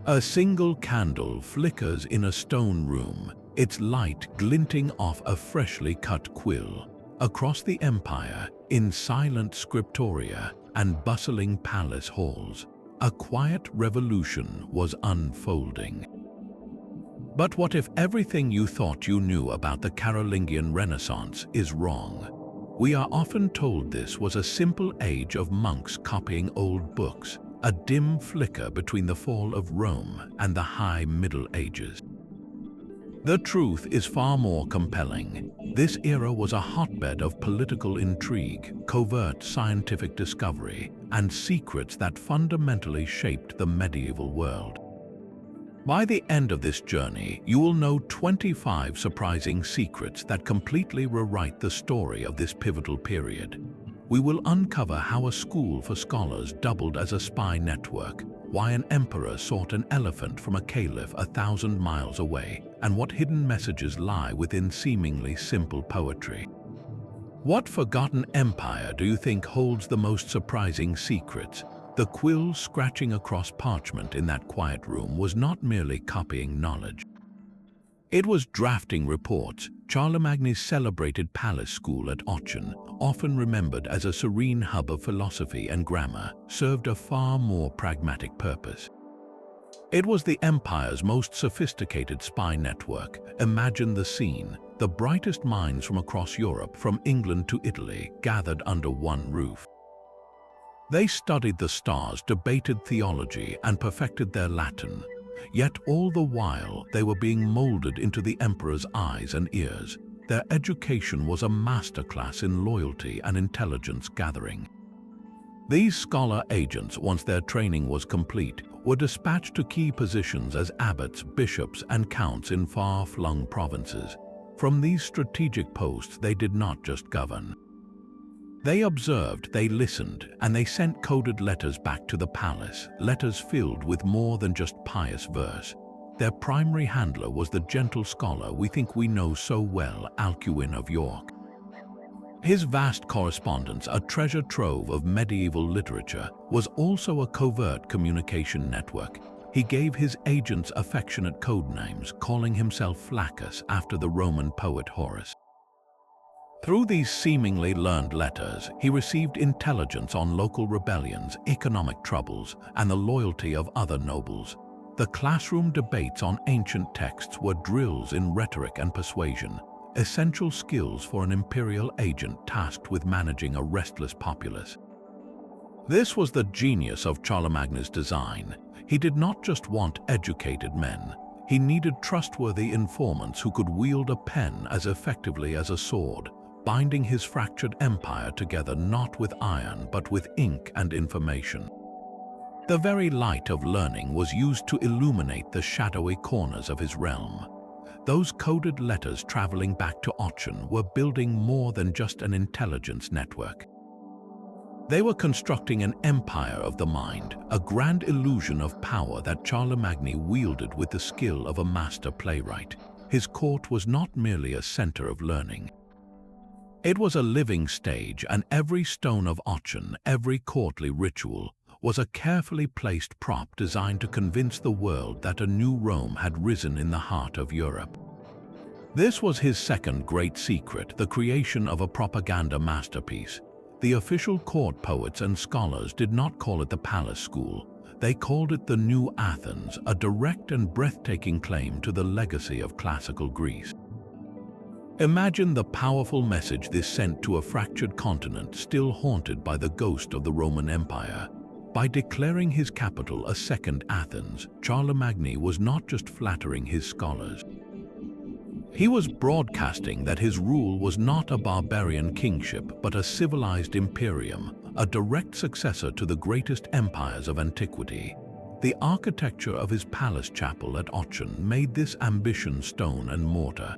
A single candle flickers in a stone room, its light glinting off a freshly cut quill. Across the empire, in silent Scriptoria and bustling palace halls, a quiet revolution was unfolding. But what if everything you thought you knew about the Carolingian Renaissance is wrong? We are often told this was a simple age of monks copying old books, a dim flicker between the fall of Rome and the High Middle Ages. The truth is far more compelling. This era was a hotbed of political intrigue, covert scientific discovery, and secrets that fundamentally shaped the medieval world. By the end of this journey, you will know 25 surprising secrets that completely rewrite the story of this pivotal period. We will uncover how a school for scholars doubled as a spy network, why an emperor sought an elephant from a caliph 1,000 miles away, and what hidden messages lie within seemingly simple poetry. What forgotten empire do you think holds the most surprising secrets? The quill scratching across parchment in that quiet room was not merely copying knowledge. It was drafting reports. Charlemagne's celebrated palace school at Aachen, often remembered as a serene hub of philosophy and grammar, served a far more pragmatic purpose. It was the empire's most sophisticated spy network. Imagine the scene: the brightest minds from across Europe, from England to Italy, gathered under one roof. They studied the stars, debated theology, and perfected their Latin. Yet all the while, they were being molded into the emperor's eyes and ears. Their education was a masterclass in loyalty and intelligence gathering. These scholar agents, once their training was complete, were dispatched to key positions as abbots, bishops, and counts in far-flung provinces. From these strategic posts, they did not just govern. They observed, they listened, and they sent coded letters back to the palace, letters filled with more than just pious verse. Their primary handler was the gentle scholar we think we know so well, Alcuin of York. His vast correspondence, a treasure trove of medieval literature, was also a covert communication network. He gave his agents affectionate codenames, calling himself Flaccus after the Roman poet Horace. Through these seemingly learned letters, he received intelligence on local rebellions, economic troubles, and the loyalty of other nobles. The classroom debates on ancient texts were drills in rhetoric and persuasion, essential skills for an imperial agent tasked with managing a restless populace. This was the genius of Charlemagne's design. He did not just want educated men. He needed trustworthy informants who could wield a pen as effectively as a sword, binding his fractured empire together not with iron but with ink and information. The very light of learning was used to illuminate the shadowy corners of his realm. Those coded letters traveling back to Aachen were building more than just an intelligence network. They were constructing an empire of the mind, a grand illusion of power that Charlemagne wielded with the skill of a master playwright. His court was not merely a center of learning. It was a living stage, and every stone of Aachen, every courtly ritual, was a carefully placed prop designed to convince the world that a new Rome had risen in the heart of Europe. This was his second great secret, the creation of a propaganda masterpiece. The official court poets and scholars did not call it the palace school. They called it the New Athens, a direct and breathtaking claim to the legacy of classical Greece. Imagine the powerful message this sent to a fractured continent still haunted by the ghost of the Roman Empire. By declaring his capital a second Athens, Charlemagne was not just flattering his scholars. He was broadcasting that his rule was not a barbarian kingship but a civilized imperium, a direct successor to the greatest empires of antiquity. The architecture of his palace chapel at Aachen made this ambition stone and mortar.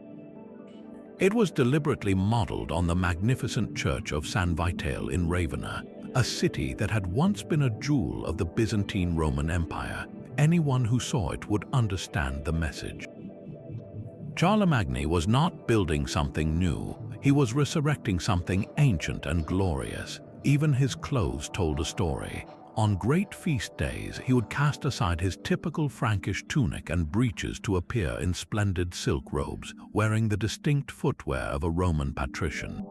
It was deliberately modeled on the magnificent church of San Vitale in Ravenna, a city that had once been a jewel of the Byzantine Roman Empire. Anyone who saw it would understand the message. Charlemagne was not building something new, he was resurrecting something ancient and glorious. Even his clothes told a story. On great feast days, he would cast aside his typical Frankish tunic and breeches to appear in splendid silk robes, wearing the distinct footwear of a Roman patrician.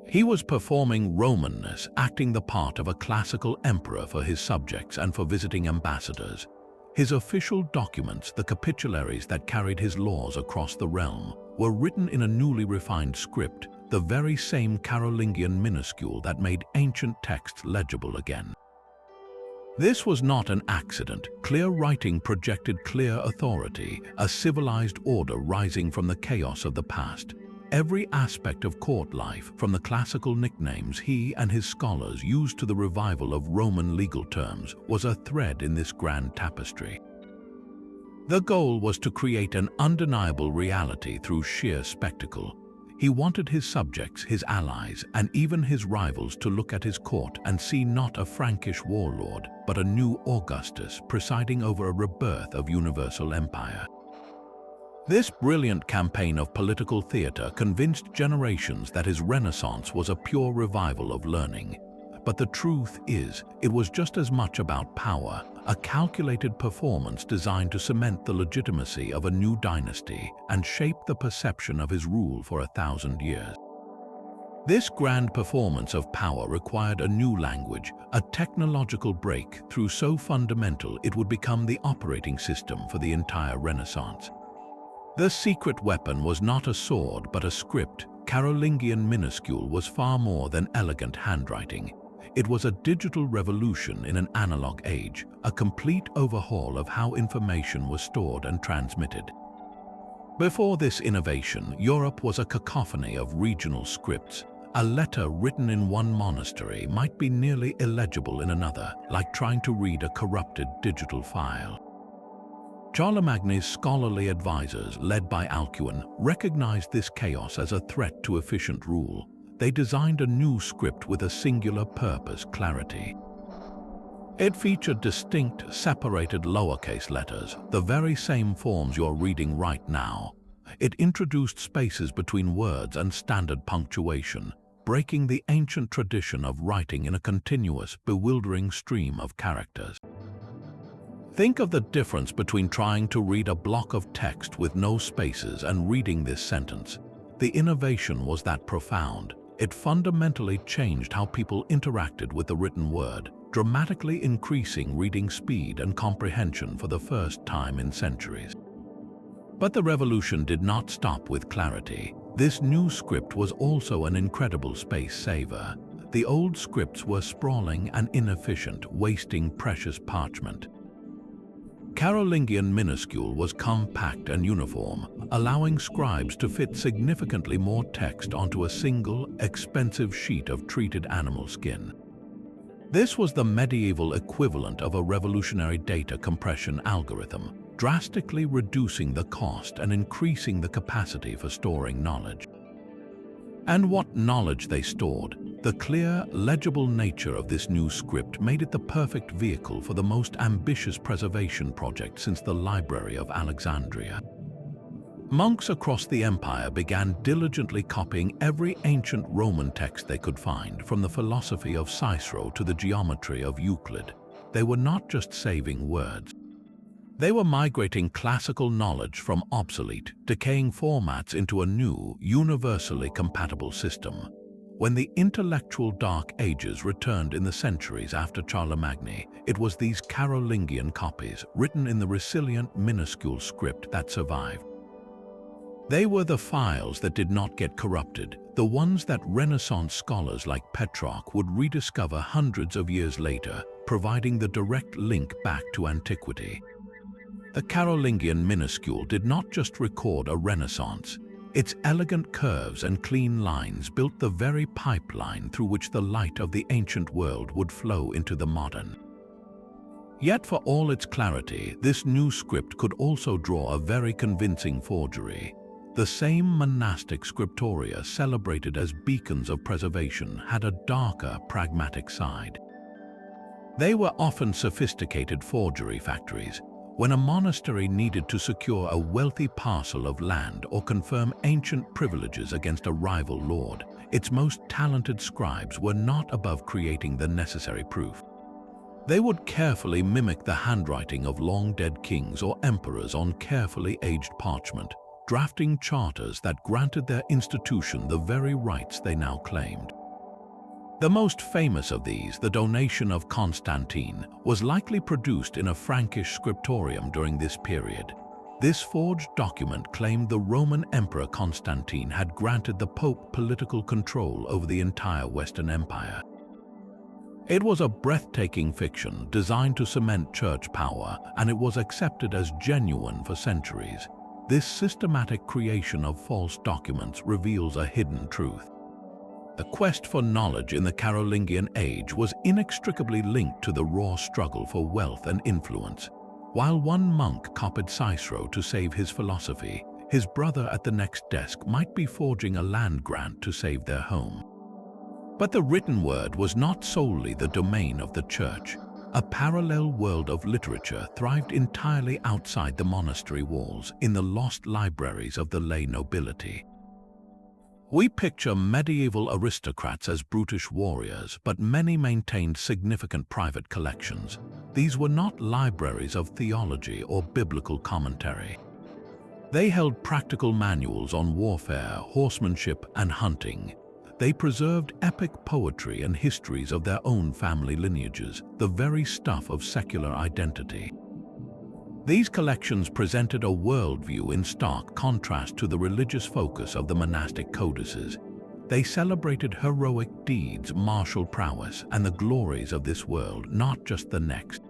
He was performing Romanness, acting the part of a classical emperor for his subjects and for visiting ambassadors. His official documents, the capitularies that carried his laws across the realm, were written in a newly refined script, the very same Carolingian minuscule that made ancient texts legible again. This was not an accident. Clear writing projected clear authority, a civilized order rising from the chaos of the past. Every aspect of court life, from the classical nicknames he and his scholars used to the revival of Roman legal terms, was a thread in this grand tapestry. The goal was to create an undeniable reality through sheer spectacle. He wanted his subjects, his allies, and even his rivals to look at his court and see not a Frankish warlord, but a new Augustus presiding over a rebirth of universal empire. This brilliant campaign of political theater convinced generations that his Renaissance was a pure revival of learning. But the truth is, it was just as much about power, a calculated performance designed to cement the legitimacy of a new dynasty and shape the perception of his rule for 1,000 years. This grand performance of power required a new language, a technological breakthrough so fundamental it would become the operating system for the entire Renaissance. The secret weapon was not a sword but a script. Carolingian minuscule was far more than elegant handwriting. It was a digital revolution in an analog age, a complete overhaul of how information was stored and transmitted. Before this innovation, Europe was a cacophony of regional scripts. A letter written in one monastery might be nearly illegible in another, like trying to read a corrupted digital file. Charlemagne's scholarly advisors, led by Alcuin, recognized this chaos as a threat to efficient rule. They designed a new script with a singular purpose: clarity. It featured distinct, separated lowercase letters, the very same forms you're reading right now. It introduced spaces between words and standard punctuation, breaking the ancient tradition of writing in a continuous, bewildering stream of characters. Think of the difference between trying to read a block of text with no spaces and reading this sentence. The innovation was that profound. It fundamentally changed how people interacted with the written word, dramatically increasing reading speed and comprehension for the first time in centuries. But the revolution did not stop with clarity. This new script was also an incredible space saver. The old scripts were sprawling and inefficient, wasting precious parchment. Carolingian minuscule was compact and uniform, allowing scribes to fit significantly more text onto a single, expensive sheet of treated animal skin. This was the medieval equivalent of a revolutionary data compression algorithm, drastically reducing the cost and increasing the capacity for storing knowledge. And what knowledge they stored! The clear, legible nature of this new script made it the perfect vehicle for the most ambitious preservation project since the Library of Alexandria. Monks across the empire began diligently copying every ancient Roman text they could find, from the philosophy of Cicero to the geometry of Euclid. They were not just saving words. They were migrating classical knowledge from obsolete, decaying formats into a new, universally compatible system. When the intellectual Dark Ages returned in the centuries after Charlemagne, it was these Carolingian copies, written in the resilient minuscule script, that survived. They were the files that did not get corrupted, the ones that Renaissance scholars like Petrarch would rediscover hundreds of years later, providing the direct link back to antiquity. The Carolingian minuscule did not just record a Renaissance. Its elegant curves and clean lines built the very pipeline through which the light of the ancient world would flow into the modern. Yet for all its clarity, this new script could also draw a very convincing forgery. The same monastic Scriptoria, celebrated as beacons of preservation, had a darker, pragmatic side. They were often sophisticated forgery factories. When a monastery needed to secure a wealthy parcel of land or confirm ancient privileges against a rival lord, its most talented scribes were not above creating the necessary proof. They would carefully mimic the handwriting of long-dead kings or emperors on carefully aged parchment, drafting charters that granted their institution the very rights they now claimed. The most famous of these, the donation of Constantine, was likely produced in a Frankish scriptorium during this period. This forged document claimed the Roman Emperor Constantine had granted the Pope political control over the entire Western Empire. It was a breathtaking fiction designed to cement church power, and it was accepted as genuine for centuries. This systematic creation of false documents reveals a hidden truth. The quest for knowledge in the Carolingian age was inextricably linked to the raw struggle for wealth and influence. While one monk copied Cicero to save his philosophy, his brother at the next desk might be forging a land grant to save their home. But the written word was not solely the domain of the church. A parallel world of literature thrived entirely outside the monastery walls, in the lost libraries of the lay nobility. We picture medieval aristocrats as brutish warriors, but many maintained significant private collections. These were not libraries of theology or biblical commentary. They held practical manuals on warfare, horsemanship, and hunting. They preserved epic poetry and histories of their own family lineages, the very stuff of secular identity. These collections presented a worldview in stark contrast to the religious focus of the monastic codices. They celebrated heroic deeds, martial prowess, and the glories of this world, not just the next.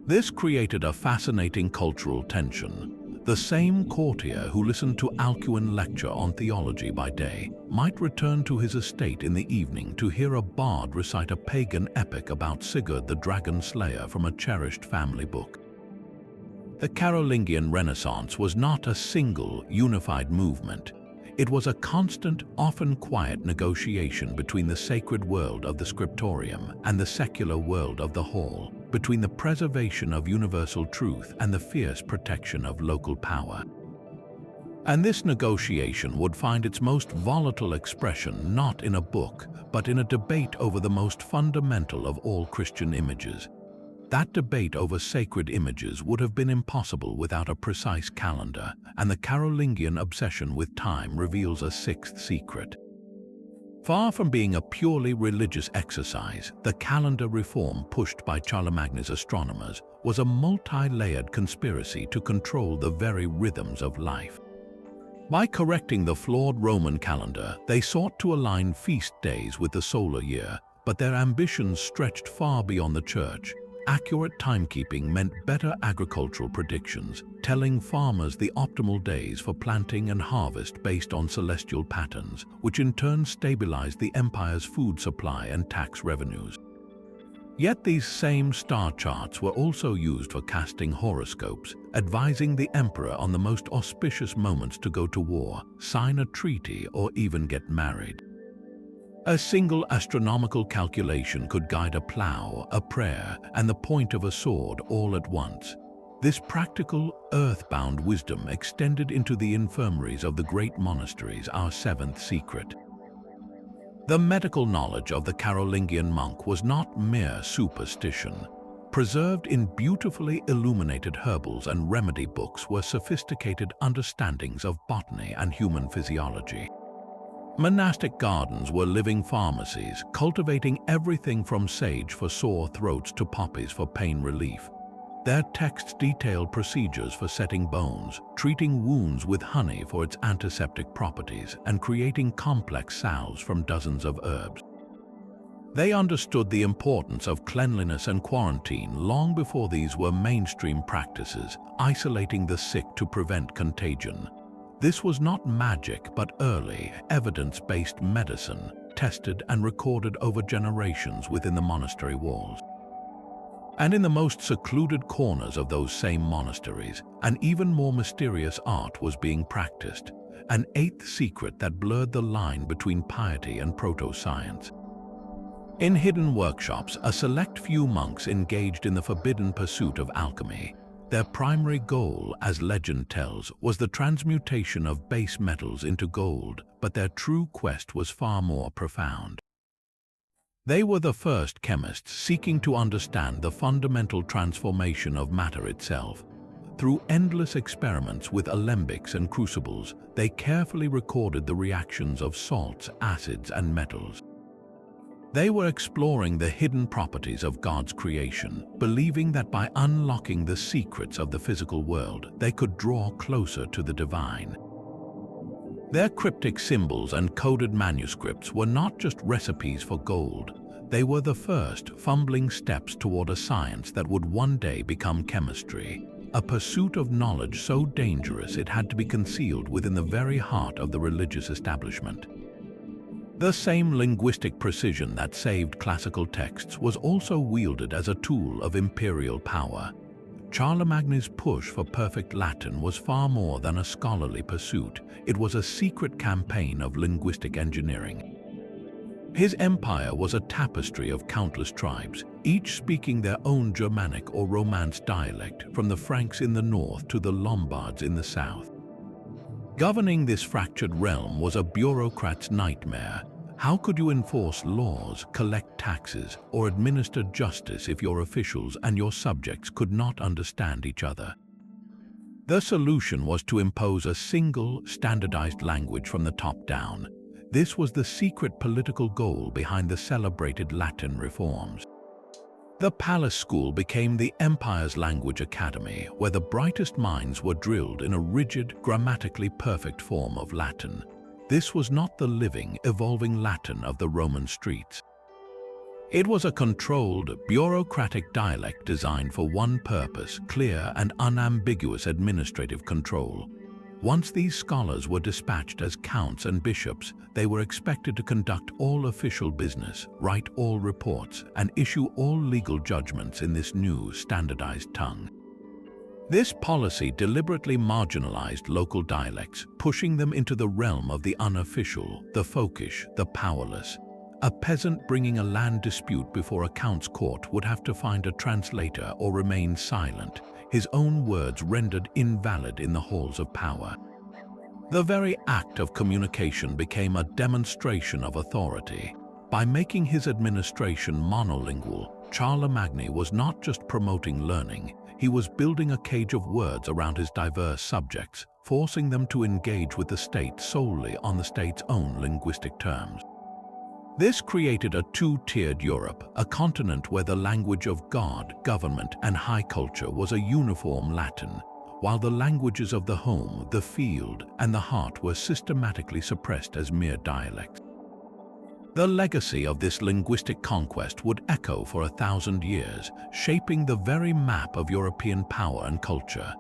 This created a fascinating cultural tension. The same courtier who listened to Alcuin lecture on theology by day might return to his estate in the evening to hear a bard recite a pagan epic about Sigurd the Dragon Slayer from a cherished family book. The Carolingian Renaissance was not a single, unified movement. It was a constant, often quiet negotiation between the sacred world of the scriptorium and the secular world of the hall, between the preservation of universal truth and the fierce protection of local power. And this negotiation would find its most volatile expression not in a book, but in a debate over the most fundamental of all Christian images. That debate over sacred images would have been impossible without a precise calendar, and the Carolingian obsession with time reveals a sixth secret. Far from being a purely religious exercise, the calendar reform pushed by Charlemagne's astronomers was a multi-layered conspiracy to control the very rhythms of life. By correcting the flawed Roman calendar, they sought to align feast days with the solar year, but their ambitions stretched far beyond the church. Accurate timekeeping meant better agricultural predictions, telling farmers the optimal days for planting and harvest based on celestial patterns, which in turn stabilized the empire's food supply and tax revenues. Yet these same star charts were also used for casting horoscopes, advising the emperor on the most auspicious moments to go to war, sign a treaty, or even get married. A single astronomical calculation could guide a plow, a prayer, and the point of a sword all at once. This practical, earth-bound wisdom extended into the infirmaries of the great monasteries, our seventh secret. The medical knowledge of the Carolingian monk was not mere superstition. Preserved in beautifully illuminated herbals and remedy books were sophisticated understandings of botany and human physiology. Monastic gardens were living pharmacies, cultivating everything from sage for sore throats to poppies for pain relief. Their texts detailed procedures for setting bones, treating wounds with honey for its antiseptic properties, and creating complex salves from dozens of herbs. They understood the importance of cleanliness and quarantine long before these were mainstream practices, isolating the sick to prevent contagion. This was not magic, but early, evidence-based medicine, tested and recorded over generations within the monastery walls. And in the most secluded corners of those same monasteries, an even more mysterious art was being practiced, an eighth secret that blurred the line between piety and proto-science. In hidden workshops, a select few monks engaged in the forbidden pursuit of alchemy. Their primary goal, as legend tells, was the transmutation of base metals into gold, but their true quest was far more profound. They were the first chemists seeking to understand the fundamental transformation of matter itself. Through endless experiments with alembics and crucibles, they carefully recorded the reactions of salts, acids, and metals. They were exploring the hidden properties of God's creation, believing that by unlocking the secrets of the physical world, they could draw closer to the divine. Their cryptic symbols and coded manuscripts were not just recipes for gold. They were the first fumbling steps toward a science that would one day become chemistry, a pursuit of knowledge so dangerous it had to be concealed within the very heart of the religious establishment. The same linguistic precision that saved classical texts was also wielded as a tool of imperial power. Charlemagne's push for perfect Latin was far more than a scholarly pursuit. It was a secret campaign of linguistic engineering. His empire was a tapestry of countless tribes, each speaking their own Germanic or Romance dialect, from the Franks in the north to the Lombards in the south. Governing this fractured realm was a bureaucrat's nightmare. How could you enforce laws, collect taxes, or administer justice if your officials and your subjects could not understand each other? The solution was to impose a single, standardized language from the top down. This was the secret political goal behind the celebrated Latin reforms. The palace school became the empire's language academy, where the brightest minds were drilled in a rigid, grammatically perfect form of Latin. This was not the living, evolving Latin of the Roman streets. It was a controlled, bureaucratic dialect designed for one purpose: clear and unambiguous administrative control. Once these scholars were dispatched as counts and bishops, they were expected to conduct all official business, write all reports, and issue all legal judgments in this new, standardized tongue. This policy deliberately marginalized local dialects, pushing them into the realm of the unofficial, the folkish, the powerless. A peasant bringing a land dispute before a count's court would have to find a translator or remain silent, his own words rendered invalid in the halls of power. The very act of communication became a demonstration of authority. By making his administration monolingual, Charlemagne was not just promoting learning, he was building a cage of words around his diverse subjects, forcing them to engage with the state solely on the state's own linguistic terms. This created a two-tiered Europe, a continent where the language of God, government, and high culture was a uniform Latin, while the languages of the home, the field, and the heart were systematically suppressed as mere dialects. The legacy of this linguistic conquest would echo for 1,000 years, shaping the very map of European power and culture.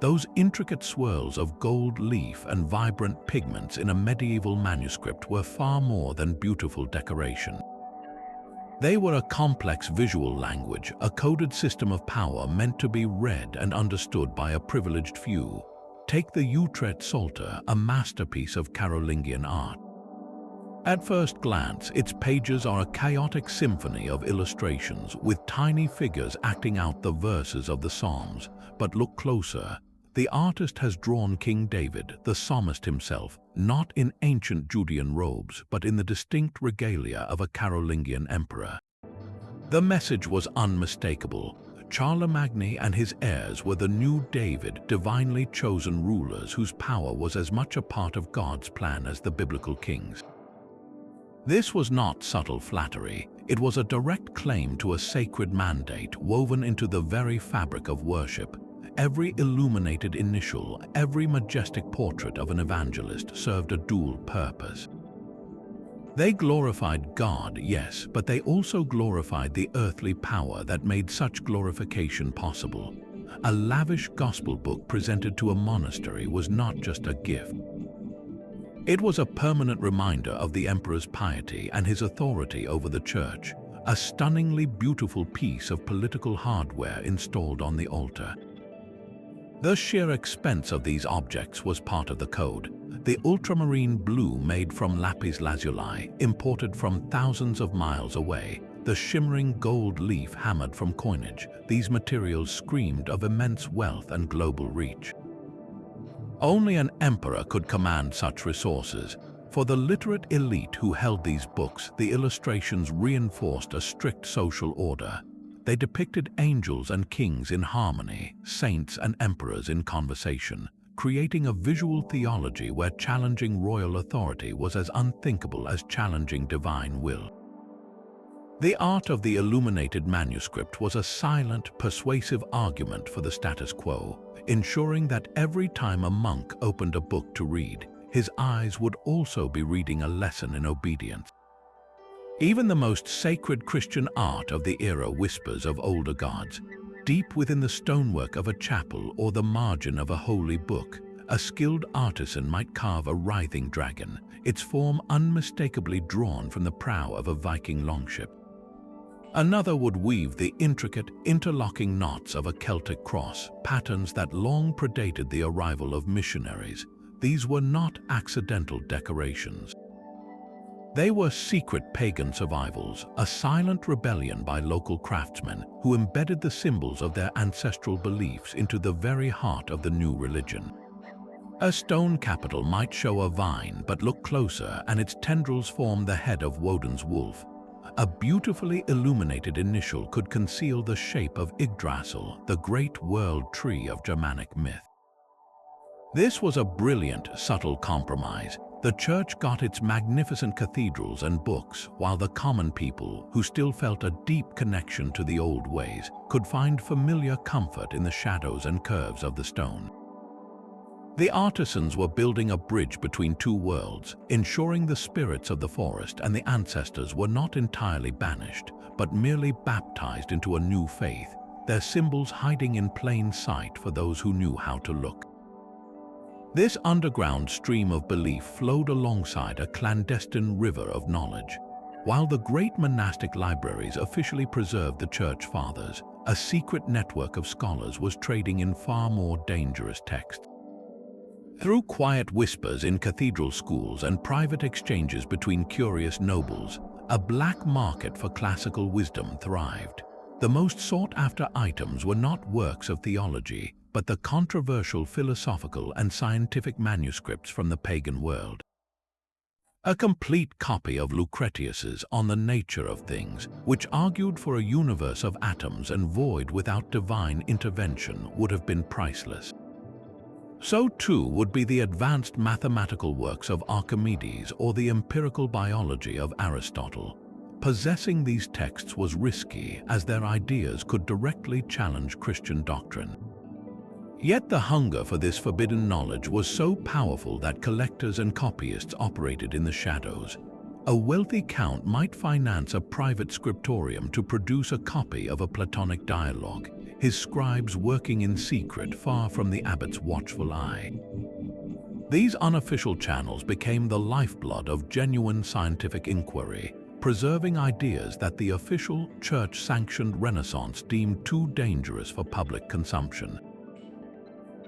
Those intricate swirls of gold leaf and vibrant pigments in a medieval manuscript were far more than beautiful decoration. They were a complex visual language, a coded system of power meant to be read and understood by a privileged few. Take the Utrecht Psalter, a masterpiece of Carolingian art. At first glance, its pages are a chaotic symphony of illustrations with tiny figures acting out the verses of the Psalms. But look closer. The artist has drawn King David, the psalmist himself, not in ancient Judean robes, but in the distinct regalia of a Carolingian emperor. The message was unmistakable. Charlemagne and his heirs were the new David, divinely chosen rulers whose power was as much a part of God's plan as the biblical kings. This was not subtle flattery. It was a direct claim to a sacred mandate woven into the very fabric of worship. Every illuminated initial, every majestic portrait of an evangelist served a dual purpose. They glorified God, yes, but they also glorified the earthly power that made such glorification possible. A lavish gospel book presented to a monastery was not just a gift. It was a permanent reminder of the emperor's piety and his authority over the church, a stunningly beautiful piece of political hardware installed on the altar. The sheer expense of these objects was part of the code. The ultramarine blue made from lapis lazuli, imported from thousands of miles away, the shimmering gold leaf hammered from coinage, these materials screamed of immense wealth and global reach. Only an emperor could command such resources. For the literate elite who held these books, the illustrations reinforced a strict social order. They depicted angels and kings in harmony, saints and emperors in conversation, creating a visual theology where challenging royal authority was as unthinkable as challenging divine will. The art of the illuminated manuscript was a silent, persuasive argument for the status quo, ensuring that every time a monk opened a book to read, his eyes would also be reading a lesson in obedience. Even the most sacred Christian art of the era whispers of older gods. Deep within the stonework of a chapel or the margin of a holy book, a skilled artisan might carve a writhing dragon, its form unmistakably drawn from the prow of a Viking longship. Another would weave the intricate, interlocking knots of a Celtic cross, patterns that long predated the arrival of missionaries. These were not accidental decorations. They were secret pagan survivals, a silent rebellion by local craftsmen who embedded the symbols of their ancestral beliefs into the very heart of the new religion. A stone capital might show a vine, but look closer and its tendrils form the head of Woden's wolf. A beautifully illuminated initial could conceal the shape of Yggdrasil, the great world tree of Germanic myth. This was a brilliant, subtle compromise. The church got its magnificent cathedrals and books, while the common people, who still felt a deep connection to the old ways, could find familiar comfort in the shadows and curves of the stone. The artisans were building a bridge between two worlds, ensuring the spirits of the forest and the ancestors were not entirely banished, but merely baptized into a new faith, their symbols hiding in plain sight for those who knew how to look. This underground stream of belief flowed alongside a clandestine river of knowledge. While the great monastic libraries officially preserved the Church Fathers, a secret network of scholars was trading in far more dangerous texts. Through quiet whispers in cathedral schools and private exchanges between curious nobles, a black market for classical wisdom thrived. The most sought-after items were not works of theology, but the controversial philosophical and scientific manuscripts from the pagan world. A complete copy of Lucretius's On the Nature of Things, which argued for a universe of atoms and void without divine intervention, would have been priceless. So too would be the advanced mathematical works of Archimedes or the empirical biology of Aristotle. Possessing these texts was risky, as their ideas could directly challenge Christian doctrine. Yet the hunger for this forbidden knowledge was so powerful that collectors and copyists operated in the shadows. A wealthy count might finance a private scriptorium to produce a copy of a Platonic dialogue, his scribes working in secret far from the abbot's watchful eye. These unofficial channels became the lifeblood of genuine scientific inquiry, preserving ideas that the official, church-sanctioned Renaissance deemed too dangerous for public consumption.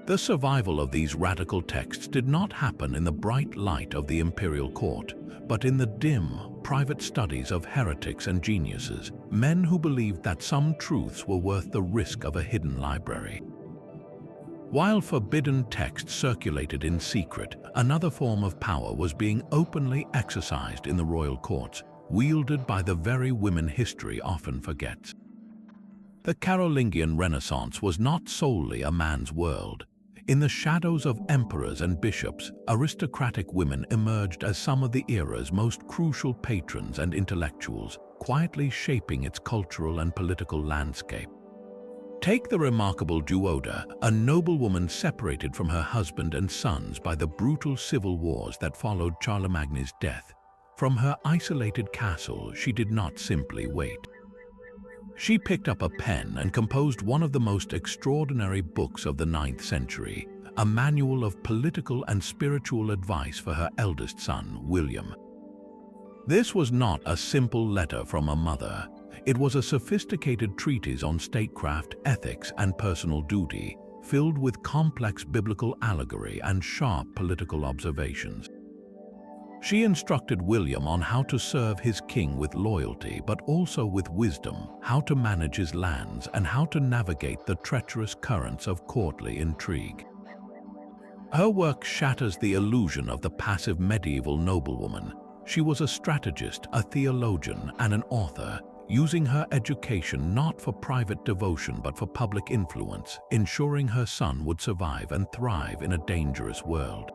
The survival of these radical texts did not happen in the bright light of the imperial court, but in the dim, private studies of heretics and geniuses, men who believed that some truths were worth the risk of a hidden library. While forbidden texts circulated in secret, another form of power was being openly exercised in the royal courts, wielded by the very women history often forgets. The Carolingian Renaissance was not solely a man's world. In the shadows of emperors and bishops, aristocratic women emerged as some of the era's most crucial patrons and intellectuals, quietly shaping its cultural and political landscape. Take the remarkable Duoda, a noblewoman separated from her husband and sons by the brutal civil wars that followed Charlemagne's death. From her isolated castle, she did not simply wait. She picked up a pen and composed one of the most extraordinary books of the 9th century, a manual of political and spiritual advice for her eldest son, William. This was not a simple letter from a mother. It was a sophisticated treatise on statecraft, ethics, and personal duty, filled with complex biblical allegory and sharp political observations. She instructed William on how to serve his king with loyalty, but also with wisdom, how to manage his lands, and how to navigate the treacherous currents of courtly intrigue. Her work shatters the illusion of the passive medieval noblewoman. She was a strategist, a theologian, and an author, using her education not for private devotion but for public influence, ensuring her son would survive and thrive in a dangerous world.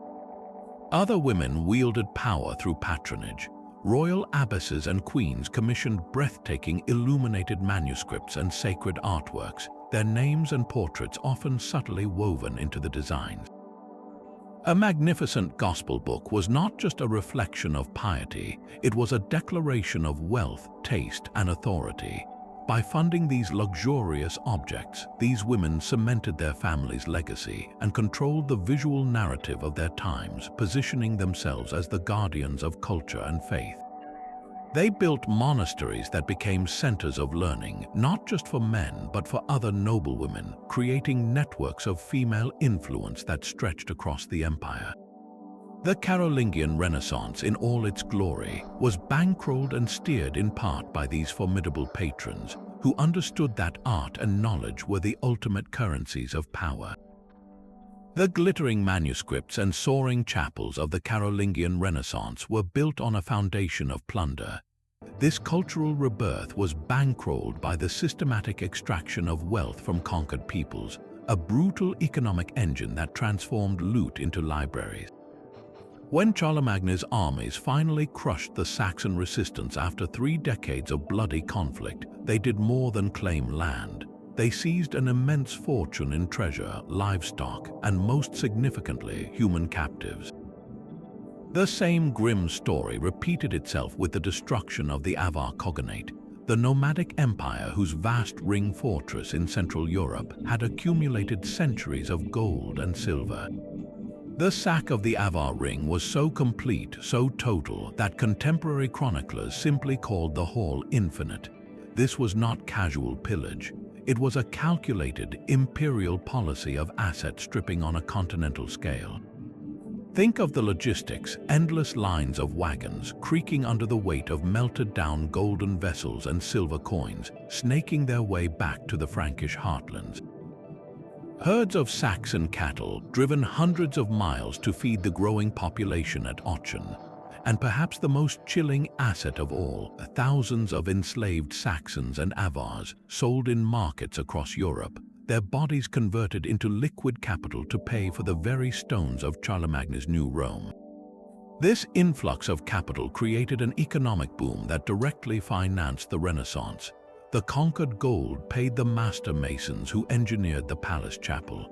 Other women wielded power through patronage. Royal abbesses and queens commissioned breathtaking illuminated manuscripts and sacred artworks, their names and portraits often subtly woven into the designs. A magnificent gospel book was not just a reflection of piety, it was a declaration of wealth, taste, and authority. By funding these luxurious objects, these women cemented their family's legacy and controlled the visual narrative of their times, positioning themselves as the guardians of culture and faith. They built monasteries that became centers of learning, not just for men but for other noblewomen, creating networks of female influence that stretched across the empire. The Carolingian Renaissance, in all its glory, was bankrolled and steered in part by these formidable patrons, who understood that art and knowledge were the ultimate currencies of power. The glittering manuscripts and soaring chapels of the Carolingian Renaissance were built on a foundation of plunder. This cultural rebirth was bankrolled by the systematic extraction of wealth from conquered peoples, a brutal economic engine that transformed loot into libraries. When Charlemagne's armies finally crushed the Saxon resistance after 3 decades of bloody conflict, they did more than claim land. They seized an immense fortune in treasure, livestock, and most significantly, human captives. The same grim story repeated itself with the destruction of the Avar Cognate, the nomadic empire whose vast ring fortress in Central Europe had accumulated centuries of gold and silver. The sack of the Avar ring was so complete, so total, that contemporary chroniclers simply called the haul infinite. This was not casual pillage. It was a calculated, imperial policy of asset stripping on a continental scale. Think of the logistics, endless lines of wagons creaking under the weight of melted-down golden vessels and silver coins, snaking their way back to the Frankish heartlands. Herds of Saxon cattle driven hundreds of miles to feed the growing population at Aachen. And perhaps the most chilling asset of all, thousands of enslaved Saxons and Avars sold in markets across Europe, their bodies converted into liquid capital to pay for the very stones of Charlemagne's new Rome. This influx of capital created an economic boom that directly financed the Renaissance. The conquered gold paid the master masons who engineered the palace chapel.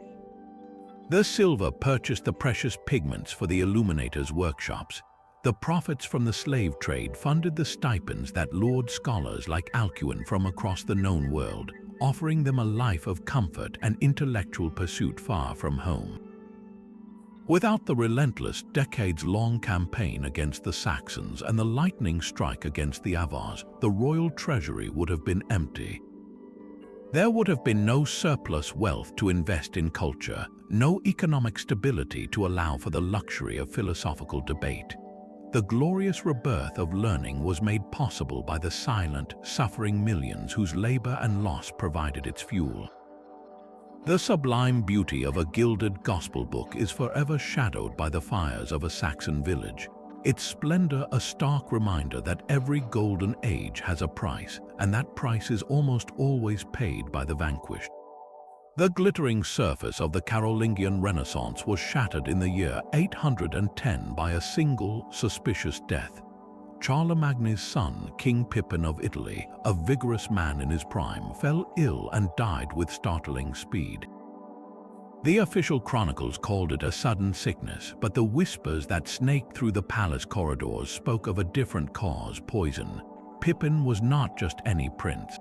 The silver purchased the precious pigments for the illuminators' workshops. The profits from the slave trade funded the stipends that lured scholars like Alcuin from across the known world, offering them a life of comfort and intellectual pursuit far from home. Without the relentless, decades-long campaign against the Saxons and the lightning strike against the Avars, the royal treasury would have been empty. There would have been no surplus wealth to invest in culture, no economic stability to allow for the luxury of philosophical debate. The glorious rebirth of learning was made possible by the silent, suffering millions whose labor and loss provided its fuel. The sublime beauty of a gilded gospel book is forever shadowed by the fires of a Saxon village, its splendor a stark reminder that every golden age has a price, and that price is almost always paid by the vanquished. The glittering surface of the Carolingian Renaissance was shattered in the year 810 by a single, suspicious death. Charlemagne's son, King Pippin of Italy, a vigorous man in his prime, fell ill and died with startling speed. The official chronicles called it a sudden sickness, but the whispers that snaked through the palace corridors spoke of a different cause: poison. Pippin was not just any prince.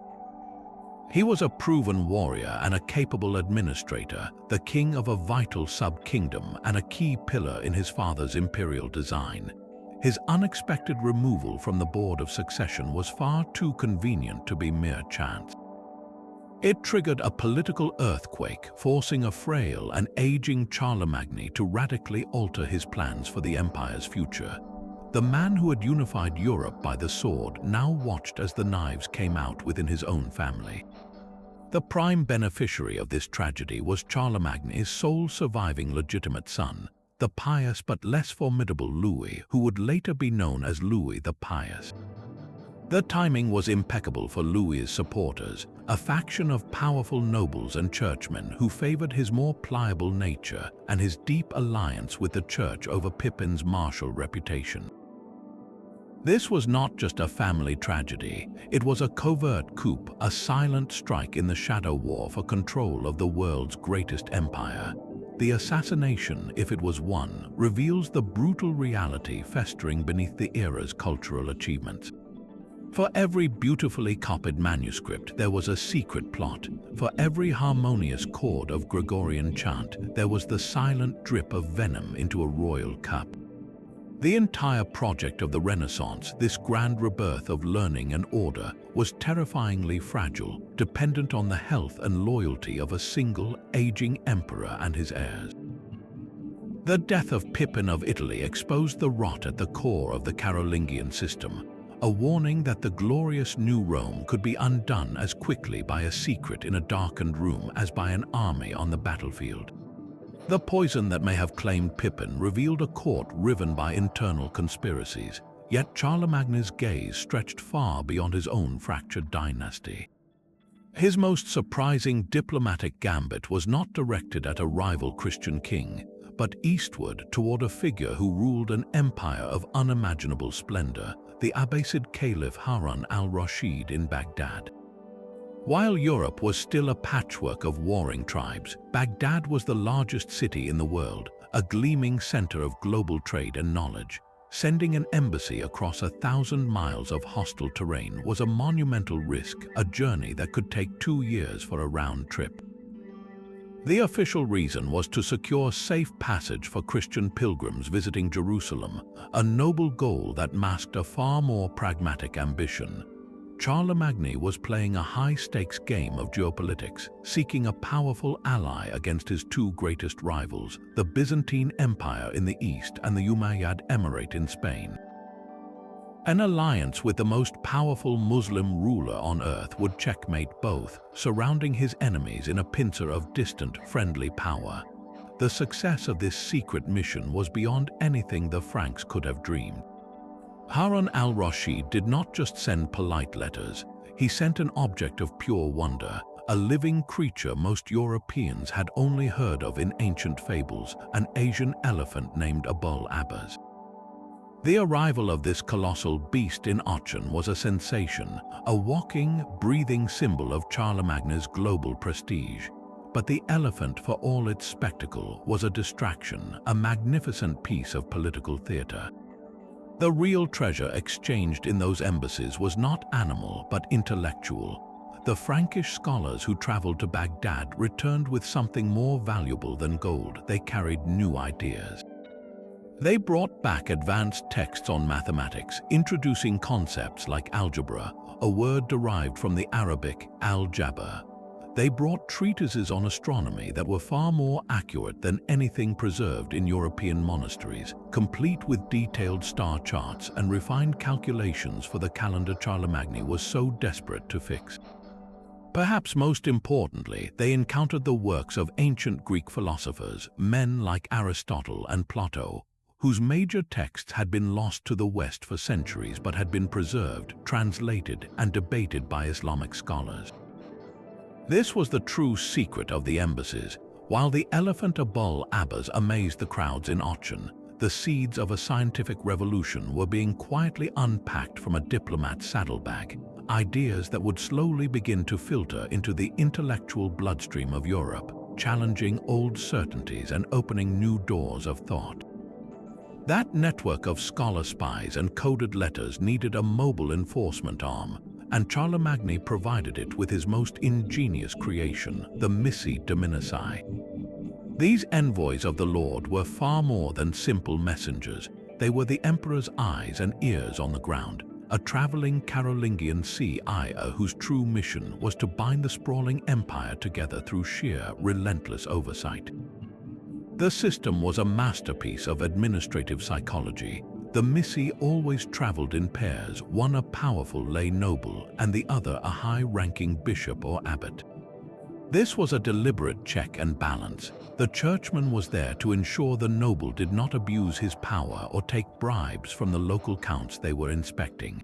He was a proven warrior and a capable administrator, the king of a vital sub-kingdom and a key pillar in his father's imperial design. His unexpected removal from the board of succession was far too convenient to be mere chance. It triggered a political earthquake, forcing a frail and aging Charlemagne to radically alter his plans for the empire's future. The man who had unified Europe by the sword now watched as the knives came out within his own family. The prime beneficiary of this tragedy was Charlemagne's sole surviving legitimate son, the pious but less formidable Louis, who would later be known as Louis the Pious. The timing was impeccable for Louis's supporters, a faction of powerful nobles and churchmen who favored his more pliable nature and his deep alliance with the church over Pippin's martial reputation. This was not just a family tragedy, it was a covert coup, a silent strike in the shadow war for control of the world's greatest empire. The assassination, if it was won, reveals the brutal reality festering beneath the era's cultural achievements. For every beautifully copied manuscript, there was a secret plot. For every harmonious chord of Gregorian chant, there was the silent drip of venom into a royal cup. The entire project of the Renaissance, this grand rebirth of learning and order, was terrifyingly fragile, dependent on the health and loyalty of a single, aging emperor and his heirs. The death of Pippin of Italy exposed the rot at the core of the Carolingian system, a warning that the glorious new Rome could be undone as quickly by a secret in a darkened room as by an army on the battlefield. The poison that may have claimed Pippin revealed a court riven by internal conspiracies, yet Charlemagne's gaze stretched far beyond his own fractured dynasty. His most surprising diplomatic gambit was not directed at a rival Christian king, but eastward toward a figure who ruled an empire of unimaginable splendor, the Abbasid Caliph Harun al-Rashid in Baghdad. While Europe was still a patchwork of warring tribes, Baghdad was the largest city in the world, a gleaming center of global trade and knowledge. Sending an embassy across 1,000 miles of hostile terrain was a monumental risk, a journey that could take 2 years for a round trip. The official reason was to secure safe passage for Christian pilgrims visiting Jerusalem, a noble goal that masked a far more pragmatic ambition. Charlemagne was playing a high-stakes game of geopolitics, seeking a powerful ally against his two greatest rivals, the Byzantine Empire in the east and the Umayyad Emirate in Spain. An alliance with the most powerful Muslim ruler on earth would checkmate both, surrounding his enemies in a pincer of distant, friendly power. The success of this secret mission was beyond anything the Franks could have dreamed. Harun al-Rashid did not just send polite letters, he sent an object of pure wonder, a living creature most Europeans had only heard of in ancient fables, an Asian elephant named Abul Abbas. The arrival of this colossal beast in Aachen was a sensation, a walking, breathing symbol of Charlemagne's global prestige. But the elephant, for all its spectacle, was a distraction, a magnificent piece of political theater. The real treasure exchanged in those embassies was not animal but intellectual. The Frankish scholars who traveled to Baghdad returned with something more valuable than gold. They carried new ideas. They brought back advanced texts on mathematics, introducing concepts like algebra, a word derived from the Arabic al-jabr. They brought treatises on astronomy that were far more accurate than anything preserved in European monasteries, complete with detailed star charts and refined calculations for the calendar Charlemagne was so desperate to fix. Perhaps most importantly, they encountered the works of ancient Greek philosophers, men like Aristotle and Plato, whose major texts had been lost to the West for centuries but had been preserved, translated, and debated by Islamic scholars. This was the true secret of the embassies. While the elephant Abul Abbas amazed the crowds in Aachen, the seeds of a scientific revolution were being quietly unpacked from a diplomat's saddlebag, ideas that would slowly begin to filter into the intellectual bloodstream of Europe, challenging old certainties and opening new doors of thought. That network of scholar spies and coded letters needed a mobile enforcement arm, and Charlemagne provided it with his most ingenious creation, the Missi Dominicii. These envoys of the Lord were far more than simple messengers. They were the emperor's eyes and ears on the ground, a traveling Carolingian CIA whose true mission was to bind the sprawling empire together through sheer, relentless oversight. The system was a masterpiece of administrative psychology. The missi always traveled in pairs, one a powerful lay noble and the other a high-ranking bishop or abbot. This was a deliberate check and balance. The churchman was there to ensure the noble did not abuse his power or take bribes from the local counts they were inspecting.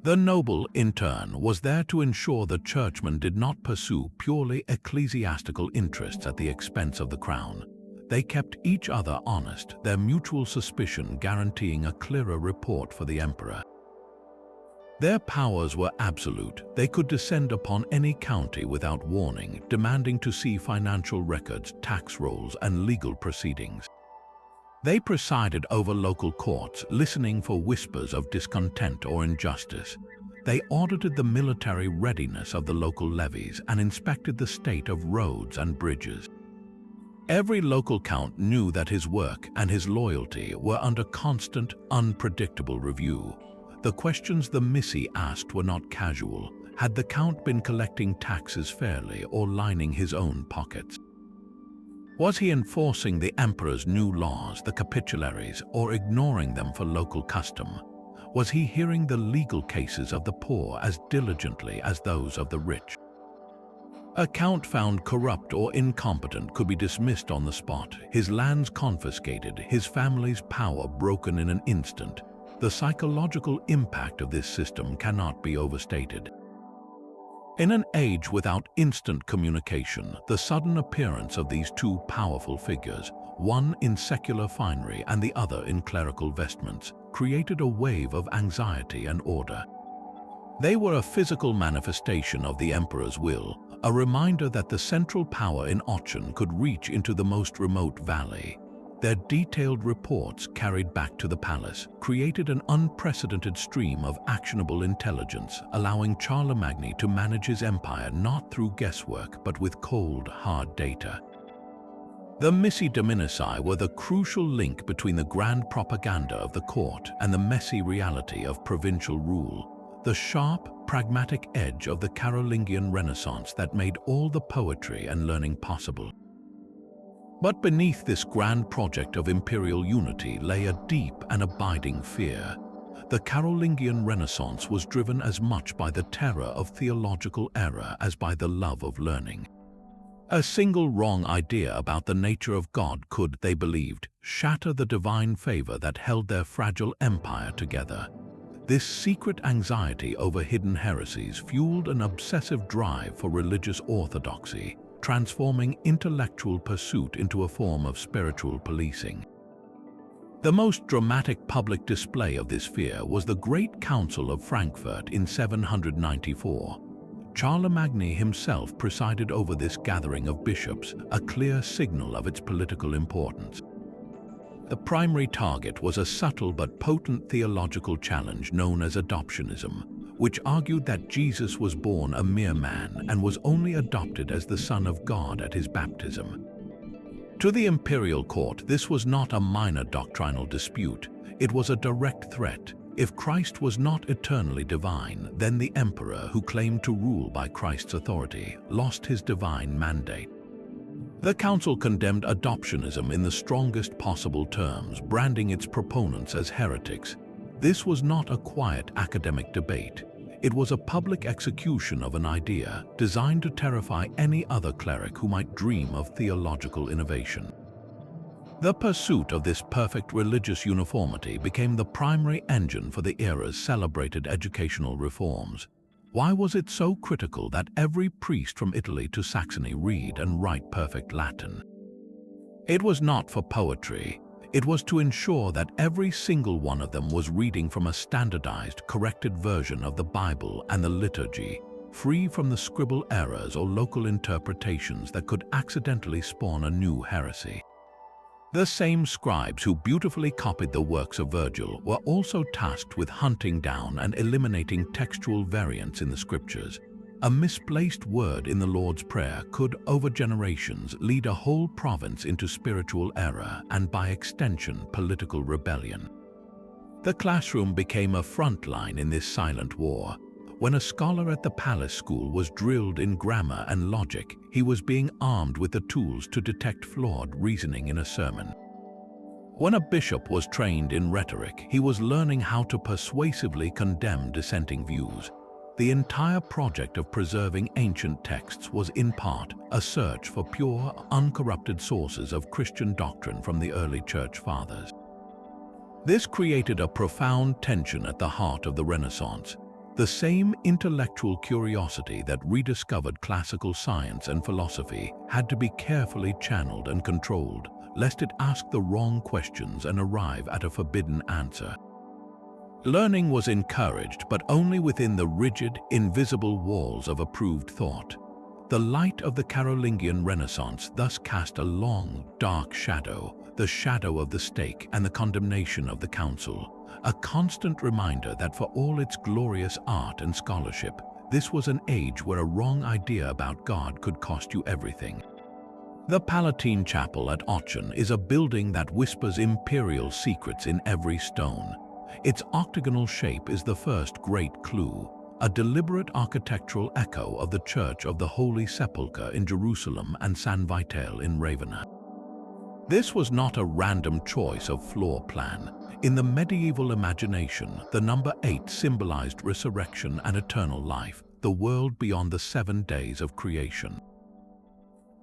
The noble, in turn, was there to ensure the churchman did not pursue purely ecclesiastical interests at the expense of the crown. They kept each other honest, their mutual suspicion guaranteeing a clearer report for the emperor. Their powers were absolute. They could descend upon any county without warning, demanding to see financial records, tax rolls, and legal proceedings. They presided over local courts, listening for whispers of discontent or injustice. They audited the military readiness of the local levies and inspected the state of roads and bridges. Every local count knew that his work and his loyalty were under constant, unpredictable review. The questions the missi asked were not casual. Had the count been collecting taxes fairly or lining his own pockets? Was he enforcing the emperor's new laws, the capitularies, or ignoring them for local custom? Was he hearing the legal cases of the poor as diligently as those of the rich? A count found corrupt or incompetent could be dismissed on the spot, his lands confiscated, his family's power broken in an instant. The psychological impact of this system cannot be overstated. In an age without instant communication, the sudden appearance of these two powerful figures, one in secular finery and the other in clerical vestments, created a wave of anxiety and order. They were a physical manifestation of the emperor's will, a reminder that the central power in Aachen could reach into the most remote valley. Their detailed reports carried back to the palace created an unprecedented stream of actionable intelligence, allowing Charlemagne to manage his empire not through guesswork but with cold, hard data. The missi dominici were the crucial link between the grand propaganda of the court and the messy reality of provincial rule, the sharp, pragmatic edge of the Carolingian Renaissance that made all the poetry and learning possible. But beneath this grand project of imperial unity lay a deep and abiding fear. The Carolingian Renaissance was driven as much by the terror of theological error as by the love of learning. A single wrong idea about the nature of God could, they believed, shatter the divine favor that held their fragile empire together. This secret anxiety over hidden heresies fueled an obsessive drive for religious orthodoxy, transforming intellectual pursuit into a form of spiritual policing. The most dramatic public display of this fear was the Great Council of Frankfurt in 794. Charlemagne himself presided over this gathering of bishops, a clear signal of its political importance. The primary target was a subtle but potent theological challenge known as adoptionism, which argued that Jesus was born a mere man and was only adopted as the Son of God at his baptism. To the imperial court, this was not a minor doctrinal dispute. It was a direct threat. If Christ was not eternally divine, then the emperor, who claimed to rule by Christ's authority, lost his divine mandate. The council condemned adoptionism in the strongest possible terms, branding its proponents as heretics. This was not a quiet academic debate. It was a public execution of an idea designed to terrify any other cleric who might dream of theological innovation. The pursuit of this perfect religious uniformity became the primary engine for the era's celebrated educational reforms. Why was it so critical that every priest from Italy to Saxony read and write perfect Latin? It was not for poetry. It was to ensure that every single one of them was reading from a standardized, corrected version of the Bible and the liturgy, free from the scribble errors or local interpretations that could accidentally spawn a new heresy. The same scribes who beautifully copied the works of Virgil were also tasked with hunting down and eliminating textual variants in the scriptures. A misplaced word in the Lord's Prayer could, over generations, lead a whole province into spiritual error and, by extension, political rebellion. The classroom became a front line in this silent war. When a scholar at the palace school was drilled in grammar and logic, he was being armed with the tools to detect flawed reasoning in a sermon. When a bishop was trained in rhetoric, he was learning how to persuasively condemn dissenting views. The entire project of preserving ancient texts was in part a search for pure, uncorrupted sources of Christian doctrine from the early Church Fathers. This created a profound tension at the heart of the Renaissance. The same intellectual curiosity that rediscovered classical science and philosophy had to be carefully channeled and controlled, lest it ask the wrong questions and arrive at a forbidden answer. Learning was encouraged, but only within the rigid, invisible walls of approved thought. The light of the Carolingian Renaissance thus cast a long, dark shadow, the shadow of the stake and the condemnation of the council, a constant reminder that for all its glorious art and scholarship, this was an age where a wrong idea about God could cost you everything. The Palatine Chapel at Aachen is a building that whispers imperial secrets in every stone. Its octagonal shape is the first great clue, a deliberate architectural echo of the Church of the Holy Sepulchre in Jerusalem and San Vital in Ravenna. This was not a random choice of floor plan. In the medieval imagination, the number 8 symbolized resurrection and eternal life, the world beyond the 7 days of creation.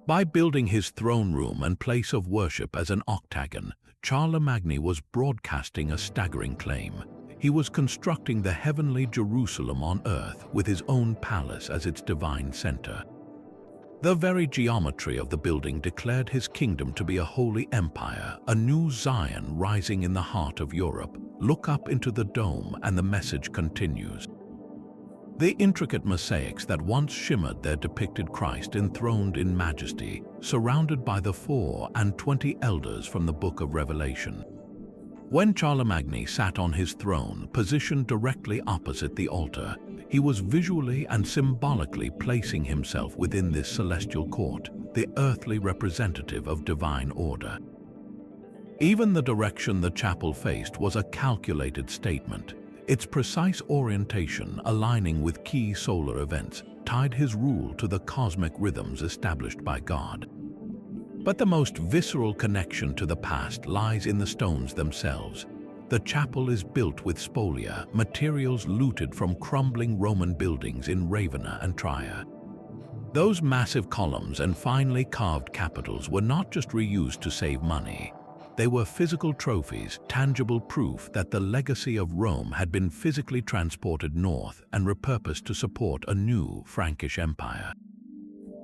By building his throne room and place of worship as an octagon, Charlemagne was broadcasting a staggering claim. He was constructing the heavenly Jerusalem on earth with his own palace as its divine center. The very geometry of the building declared his kingdom to be a holy empire, a new Zion rising in the heart of Europe. Look up into the dome and the message continues. The intricate mosaics that once shimmered there depicted Christ enthroned in majesty, surrounded by the 24 and 20 elders from the Book of Revelation. When Charlemagne sat on his throne, positioned directly opposite the altar, he was visually and symbolically placing himself within this celestial court, the earthly representative of divine order. Even the direction the chapel faced was a calculated statement. Its precise orientation, aligning with key solar events, tied his rule to the cosmic rhythms established by God. But the most visceral connection to the past lies in the stones themselves. The chapel is built with spolia, materials looted from crumbling Roman buildings in Ravenna and Trier. Those massive columns and finely carved capitals were not just reused to save money. They were physical trophies, tangible proof that the legacy of Rome had been physically transported north and repurposed to support a new Frankish empire.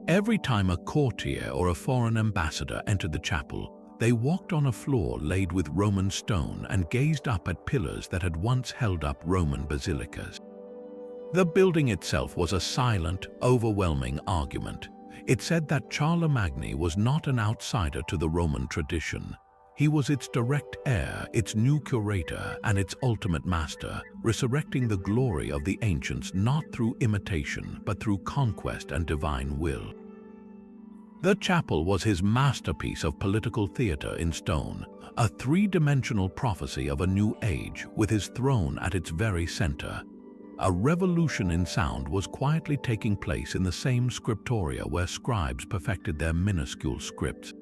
Every time a courtier or a foreign ambassador entered the chapel, they walked on a floor laid with Roman stone and gazed up at pillars that had once held up Roman basilicas. The building itself was a silent, overwhelming argument. It said that Charlemagne was not an outsider to the Roman tradition. He was its direct heir, its new curator, and its ultimate master, resurrecting the glory of the ancients not through imitation, but through conquest and divine will. The chapel was his masterpiece of political theater in stone, a three-dimensional prophecy of a new age, with his throne at its very center. A revolution in sound was quietly taking place in the same Scriptoria where scribes perfected their minuscule scripts.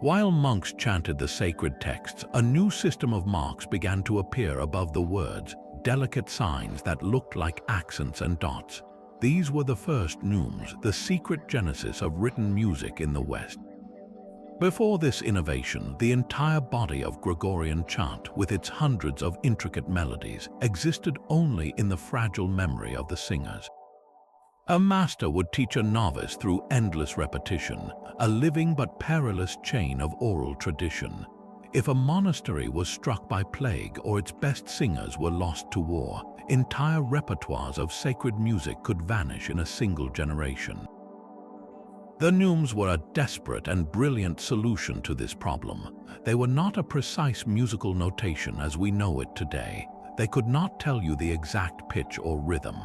While monks chanted the sacred texts, a new system of marks began to appear above the words, delicate signs that looked like accents and dots. These were the first neumes, the secret genesis of written music in the West. Before this innovation, the entire body of Gregorian chant, with its hundreds of intricate melodies, existed only in the fragile memory of the singers. A master would teach a novice through endless repetition, a living but perilous chain of oral tradition. If a monastery was struck by plague or its best singers were lost to war, entire repertoires of sacred music could vanish in a single generation. The neumes were a desperate and brilliant solution to this problem. They were not a precise musical notation as we know it today. They could not tell you the exact pitch or rhythm.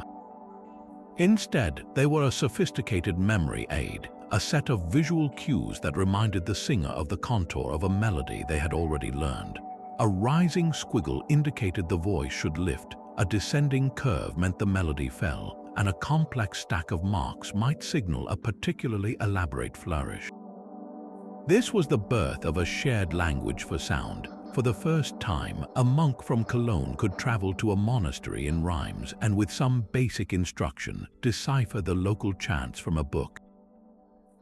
Instead, they were a sophisticated memory aid, a set of visual cues that reminded the singer of the contour of a melody they had already learned. A rising squiggle indicated the voice should lift, a descending curve meant the melody fell, and a complex stack of marks might signal a particularly elaborate flourish. This was the birth of a shared language for sound, For the first time, a monk from Cologne could travel to a monastery in Reims and with some basic instruction, decipher the local chants from a book.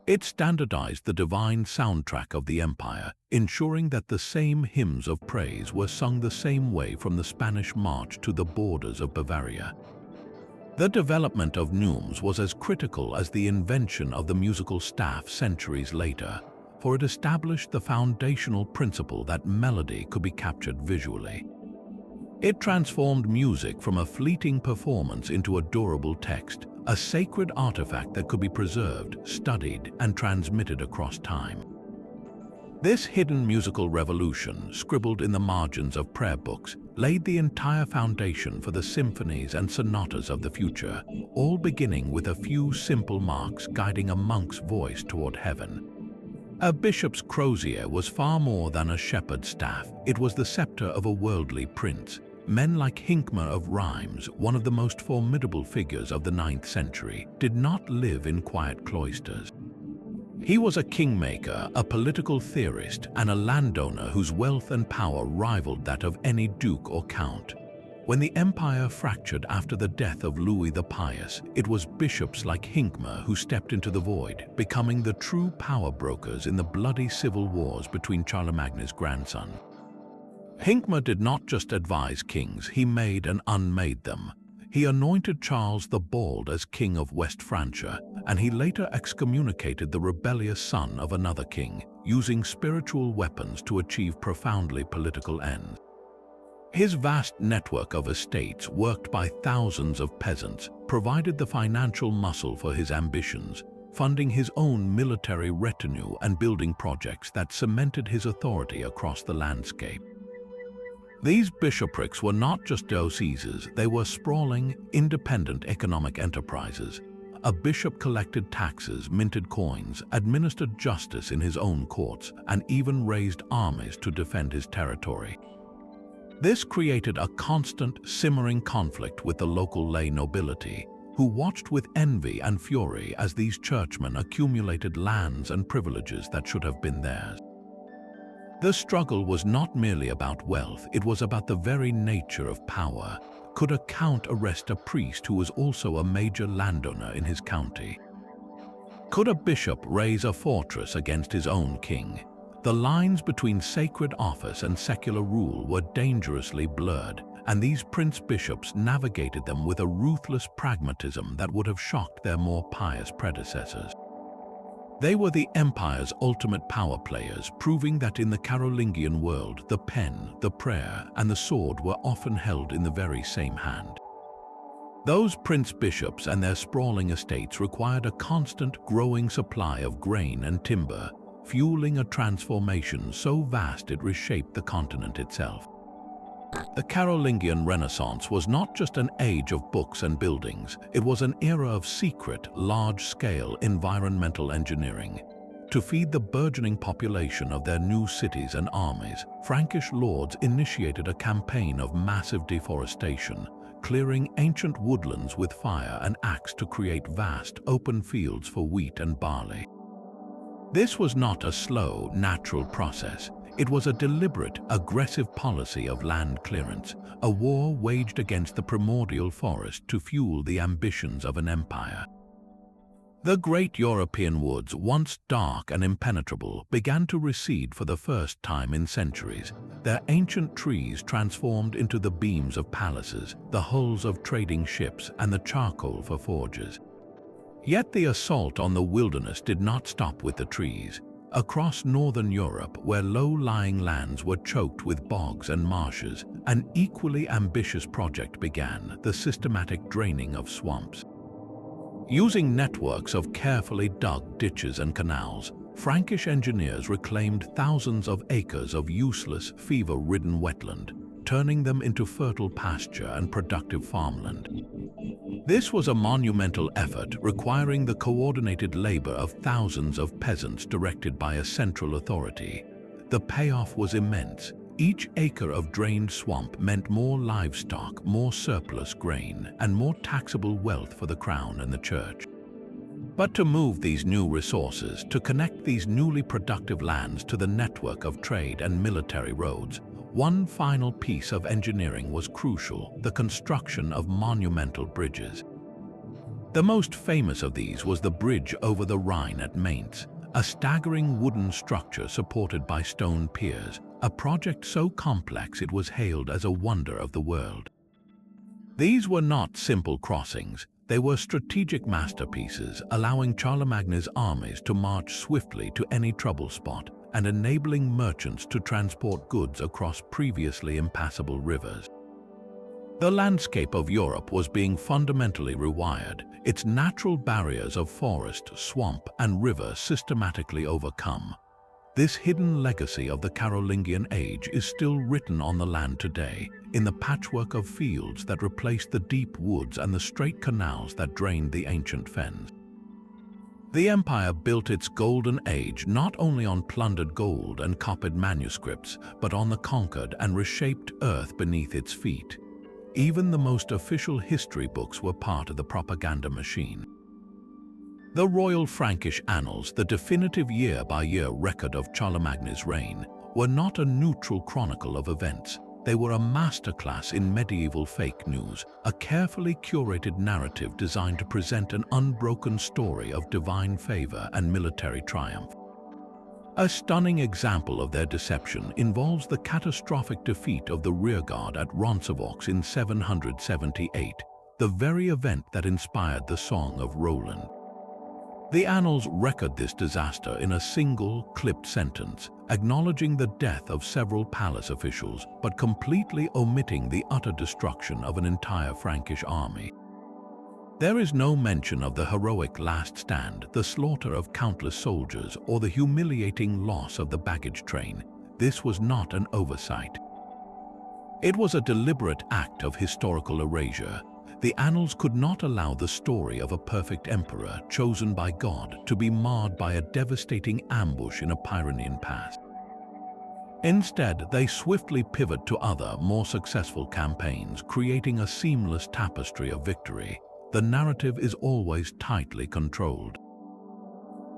It standardized the divine soundtrack of the empire, ensuring that the same hymns of praise were sung the same way from the Spanish March to the borders of Bavaria. The development of neumes was as critical as the invention of the musical staff centuries later, for it established the foundational principle that melody could be captured visually. It transformed music from a fleeting performance into a durable text, a sacred artifact that could be preserved, studied, and transmitted across time. This hidden musical revolution, scribbled in the margins of prayer books, laid the entire foundation for the symphonies and sonatas of the future, all beginning with a few simple marks guiding a monk's voice toward heaven. A bishop's crozier was far more than a shepherd's staff. It was the scepter of a worldly prince. Men like Hincmar of Reims, one of the most formidable figures of the 9th century, did not live in quiet cloisters. He was a kingmaker, a political theorist, and a landowner whose wealth and power rivaled that of any duke or count. When the empire fractured after the death of Louis the Pious, it was bishops like Hincmar who stepped into the void, becoming the true power brokers in the bloody civil wars between Charlemagne's grandson. Hincmar did not just advise kings, he made and unmade them. He anointed Charles the Bald as king of West Francia, and he later excommunicated the rebellious son of another king, using spiritual weapons to achieve profoundly political ends. His vast network of estates, worked by thousands of peasants, provided the financial muscle for his ambitions, funding his own military retinue and building projects that cemented his authority across the landscape. These bishoprics were not just dioceses, they were sprawling, independent economic enterprises. A bishop collected taxes, minted coins, administered justice in his own courts, and even raised armies to defend his territory. This created a constant, simmering conflict with the local lay nobility, who watched with envy and fury as these churchmen accumulated lands and privileges that should have been theirs. The struggle was not merely about wealth, it was about the very nature of power. Could a count arrest a priest who was also a major landowner in his county? Could a bishop raise a fortress against his own king? The lines between sacred office and secular rule were dangerously blurred, and these prince-bishops navigated them with a ruthless pragmatism that would have shocked their more pious predecessors. They were the empire's ultimate power players, proving that in the Carolingian world, the pen, the prayer, and the sword were often held in the very same hand. Those prince-bishops and their sprawling estates required a constant, growing supply of grain and timber, fueling a transformation so vast it reshaped the continent itself. The Carolingian Renaissance was not just an age of books and buildings, it was an era of secret, large-scale environmental engineering. To feed the burgeoning population of their new cities and armies, Frankish lords initiated a campaign of massive deforestation, clearing ancient woodlands with fire and axe to create vast, open fields for wheat and barley. This was not a slow, natural process. It was a deliberate, aggressive policy of land clearance, a war waged against the primordial forest to fuel the ambitions of an empire. The great European woods, once dark and impenetrable, began to recede for the first time in centuries. Their ancient trees transformed into the beams of palaces, the hulls of trading ships, and the charcoal for forges. Yet the assault on the wilderness did not stop with the trees. Across northern Europe, where low-lying lands were choked with bogs and marshes, an equally ambitious project began: the systematic draining of swamps. Using networks of carefully dug ditches and canals, Frankish engineers reclaimed thousands of acres of useless, fever-ridden wetland, turning them into fertile pasture and productive farmland. This was a monumental effort requiring the coordinated labor of thousands of peasants directed by a central authority. The payoff was immense. Each acre of drained swamp meant more livestock, more surplus grain, and more taxable wealth for the crown and the church. But to move these new resources, to connect these newly productive lands to the network of trade and military roads, One final piece of engineering was crucial: the construction of monumental bridges. The most famous of these was the bridge over the Rhine at Mainz, a staggering wooden structure supported by stone piers, a project so complex it was hailed as a wonder of the world. These were not simple crossings, they were strategic masterpieces, allowing Charlemagne's armies to march swiftly to any trouble spot and enabling merchants to transport goods across previously impassable rivers. The landscape of Europe was being fundamentally rewired, its natural barriers of forest, swamp, and river systematically overcome. This hidden legacy of the Carolingian age is still written on the land today, in the patchwork of fields that replaced the deep woods and the straight canals that drained the ancient fens. The empire built its golden age not only on plundered gold and copied manuscripts, but on the conquered and reshaped earth beneath its feet. Even the most official history books were part of the propaganda machine. The Royal Frankish Annals, the definitive year-by-year record of Charlemagne's reign, were not a neutral chronicle of events. They were a masterclass in medieval fake news, a carefully curated narrative designed to present an unbroken story of divine favor and military triumph. A stunning example of their deception involves the catastrophic defeat of the rearguard at Roncesvalles in 778, the very event that inspired the Song of Roland. The annals record this disaster in a single, clipped sentence, acknowledging the death of several palace officials, but completely omitting the utter destruction of an entire Frankish army. There is no mention of the heroic last stand, the slaughter of countless soldiers, or the humiliating loss of the baggage train. This was not an oversight. It was a deliberate act of historical erasure. The annals could not allow the story of a perfect emperor chosen by God to be marred by a devastating ambush in a Pyrenean pass. Instead, they swiftly pivot to other, more successful campaigns, creating a seamless tapestry of victory. The narrative is always tightly controlled.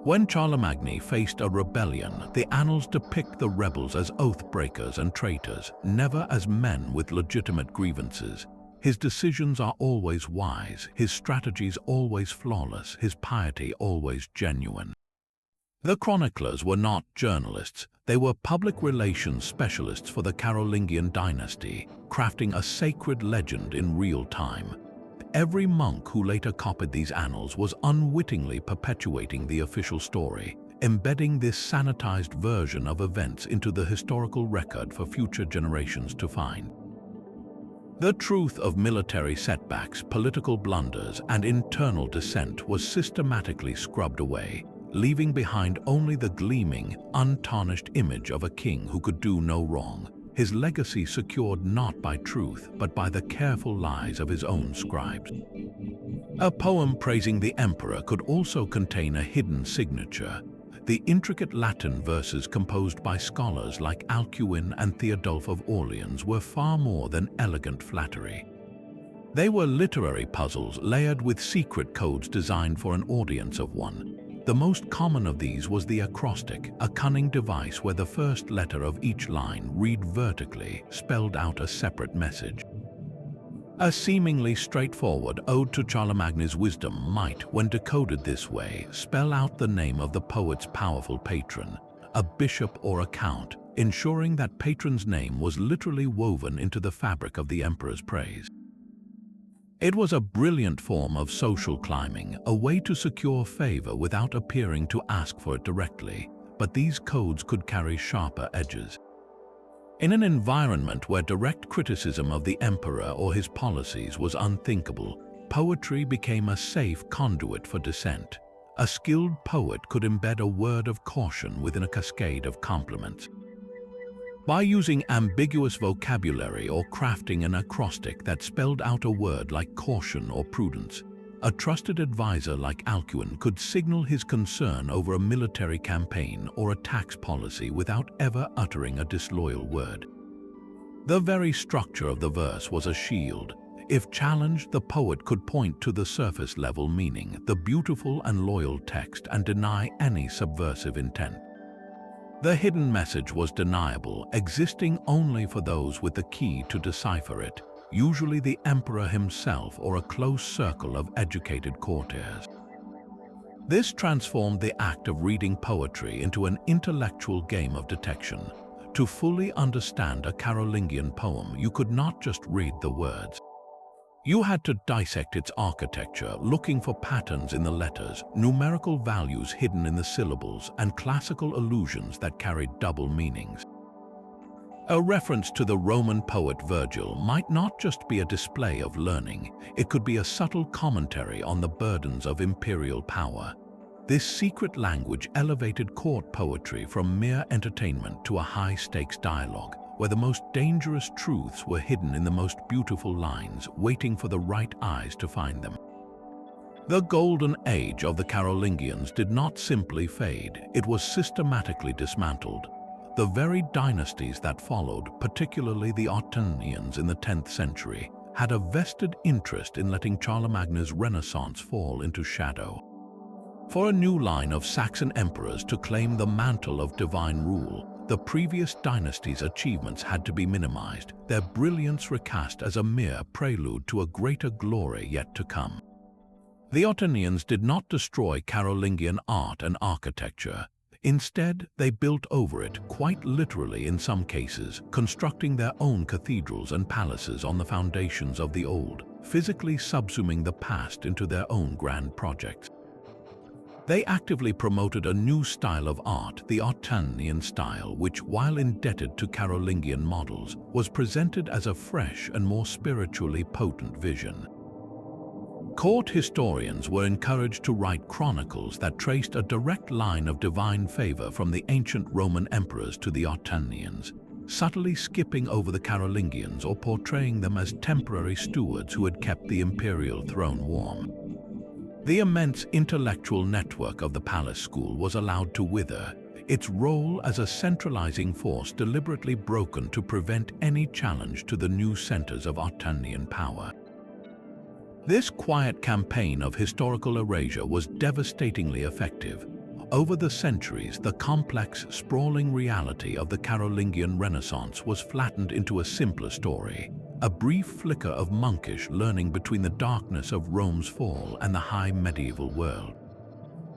When Charlemagne faced a rebellion, the annals depict the rebels as oath-breakers and traitors, never as men with legitimate grievances. His decisions are always wise, his strategies always flawless, his piety always genuine. The chroniclers were not journalists, they were public relations specialists for the Carolingian dynasty, crafting a sacred legend in real time. Every monk who later copied these annals was unwittingly perpetuating the official story, embedding this sanitized version of events into the historical record for future generations to find. The truth of military setbacks, political blunders, and internal dissent was systematically scrubbed away, leaving behind only the gleaming, untarnished image of a king who could do no wrong, his legacy secured not by truth but by the careful lies of his own scribes. A poem praising the emperor could also contain a hidden signature. The intricate Latin verses composed by scholars like Alcuin and Theodulf of Orleans were far more than elegant flattery. They were literary puzzles layered with secret codes designed for an audience of one. The most common of these was the acrostic, a cunning device where the first letter of each line, read vertically, spelled out a separate message. A seemingly straightforward ode to Charlemagne's wisdom might, when decoded this way, spell out the name of the poet's powerful patron, a bishop or a count, ensuring that patron's name was literally woven into the fabric of the emperor's praise. It was a brilliant form of social climbing, a way to secure favor without appearing to ask for it directly, but these codes could carry sharper edges. In an environment where direct criticism of the emperor or his policies was unthinkable, poetry became a safe conduit for dissent. A skilled poet could embed a word of caution within a cascade of compliments. By using ambiguous vocabulary or crafting an acrostic that spelled out a word like caution or prudence, a trusted advisor like Alcuin could signal his concern over a military campaign or a tax policy without ever uttering a disloyal word. The very structure of the verse was a shield. If challenged, the poet could point to the surface-level meaning, the beautiful and loyal text, and deny any subversive intent. The hidden message was deniable, existing only for those with the key to decipher it, usually the emperor himself or a close circle of educated courtiers. This transformed the act of reading poetry into an intellectual game of detection. To fully understand a Carolingian poem, you could not just read the words. You had to dissect its architecture, looking for patterns in the letters, numerical values hidden in the syllables, and classical allusions that carried double meanings. A reference to the Roman poet Virgil might not just be a display of learning, it could be a subtle commentary on the burdens of imperial power. This secret language elevated court poetry from mere entertainment to a high-stakes dialogue, where the most dangerous truths were hidden in the most beautiful lines, waiting for the right eyes to find them. The golden age of the Carolingians did not simply fade, it was systematically dismantled. The very dynasties that followed, particularly the Achaemenians in the 10th century, had a vested interest in letting Charlemagne's Renaissance fall into shadow. For a new line of Saxon emperors to claim the mantle of divine rule, the previous dynasty's achievements had to be minimized, their brilliance recast as a mere prelude to a greater glory yet to come. The Achaemenians did not destroy Carolingian art and architecture. Instead, they built over it, quite literally in some cases, constructing their own cathedrals and palaces on the foundations of the old, physically subsuming the past into their own grand projects. They actively promoted a new style of art, the Achaemenian style, which, while indebted to Carolingian models, was presented as a fresh and more spiritually potent vision. Court historians were encouraged to write chronicles that traced a direct line of divine favor from the ancient Roman emperors to the Achaemenians, subtly skipping over the Carolingians or portraying them as temporary stewards who had kept the imperial throne warm. The immense intellectual network of the palace school was allowed to wither, its role as a centralizing force deliberately broken to prevent any challenge to the new centers of Achaemenian power. This quiet campaign of historical erasure was devastatingly effective. Over the centuries, the complex, sprawling reality of the Carolingian Renaissance was flattened into a simpler story, a brief flicker of monkish learning between the darkness of Rome's fall and the high medieval world.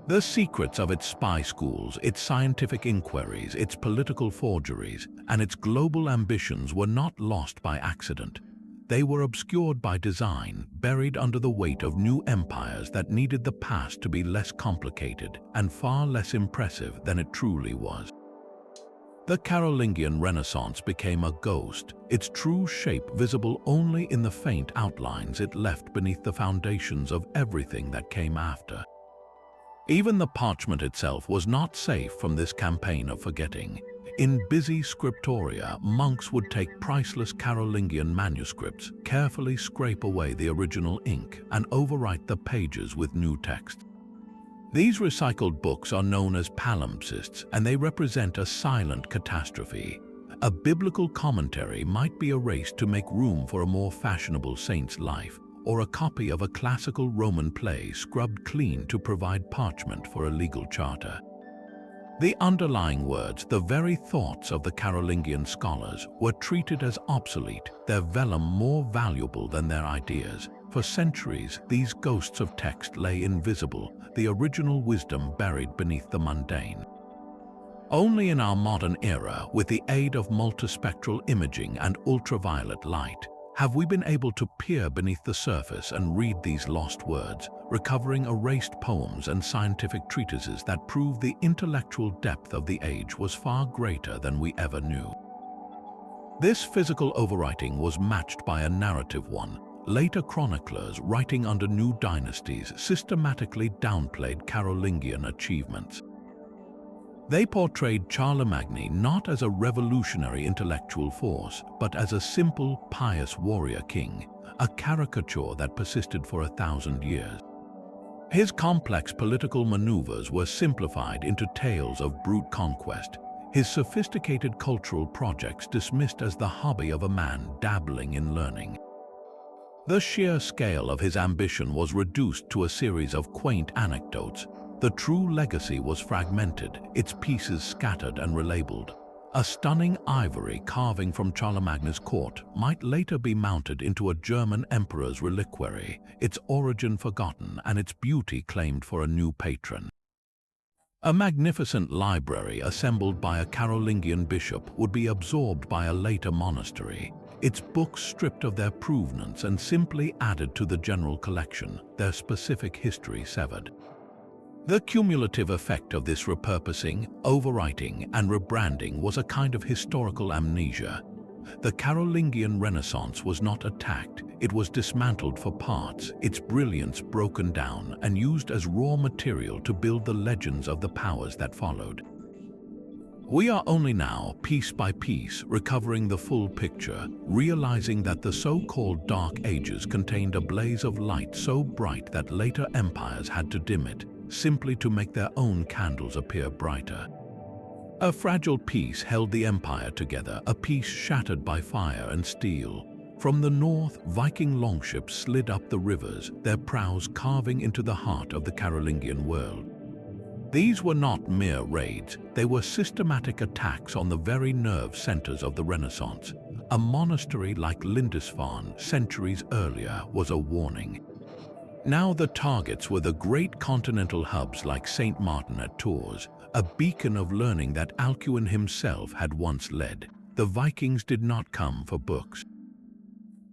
The secrets of its spy schools, its scientific inquiries, its political forgeries, and its global ambitions were not lost by accident. They were obscured by design, buried under the weight of new empires that needed the past to be less complicated and far less impressive than it truly was. The Carolingian Renaissance became a ghost, its true shape visible only in the faint outlines it left beneath the foundations of everything that came after. Even the parchment itself was not safe from this campaign of forgetting. In busy Scriptoria, monks would take priceless Carolingian manuscripts, carefully scrape away the original ink, and overwrite the pages with new text. These recycled books are known as palimpsests, and they represent a silent catastrophe. A biblical commentary might be erased to make room for a more fashionable saint's life, or a copy of a classical Roman play scrubbed clean to provide parchment for a legal charter. The underlying words, the very thoughts of the Carolingian scholars, were treated as obsolete, their vellum more valuable than their ideas. For centuries, these ghosts of text lay invisible, the original wisdom buried beneath the mundane. Only in our modern era, with the aid of multispectral imaging and ultraviolet light, have we been able to peer beneath the surface and read these lost words, recovering erased poems and scientific treatises that prove the intellectual depth of the age was far greater than we ever knew. This physical overwriting was matched by a narrative one. Later chroniclers, writing under new dynasties, systematically downplayed Carolingian achievements. They portrayed Charlemagne not as a revolutionary intellectual force, but as a simple, pious warrior king, a caricature that persisted for 1,000 years. His complex political maneuvers were simplified into tales of brute conquest, his sophisticated cultural projects dismissed as the hobby of a man dabbling in learning. The sheer scale of his ambition was reduced to a series of quaint anecdotes, The true legacy was fragmented, its pieces scattered and relabeled. A stunning ivory carving from Charlemagne's court might later be mounted into a German emperor's reliquary, its origin forgotten and its beauty claimed for a new patron. A magnificent library assembled by a Carolingian bishop would be absorbed by a later monastery, its books stripped of their provenance and simply added to the general collection, their specific history severed. The cumulative effect of this repurposing, overwriting, and rebranding was a kind of historical amnesia. The Carolingian Renaissance was not attacked, it was dismantled for parts, its brilliance broken down and used as raw material to build the legends of the powers that followed. We are only now, piece by piece, recovering the full picture, realizing that the so-called Dark Ages contained a blaze of light so bright that later empires had to dim it, simply to make their own candles appear brighter. A fragile piece held the empire together, a piece shattered by fire and steel. From the north, Viking longships slid up the rivers, their prows carving into the heart of the Carolingian world. These were not mere raids, they were systematic attacks on the very nerve centers of the Renaissance. A monastery like Lindisfarne, centuries earlier, was a warning. Now the targets were the great continental hubs like St. Martin at Tours, a beacon of learning that Alcuin himself had once led. The Vikings did not come for books.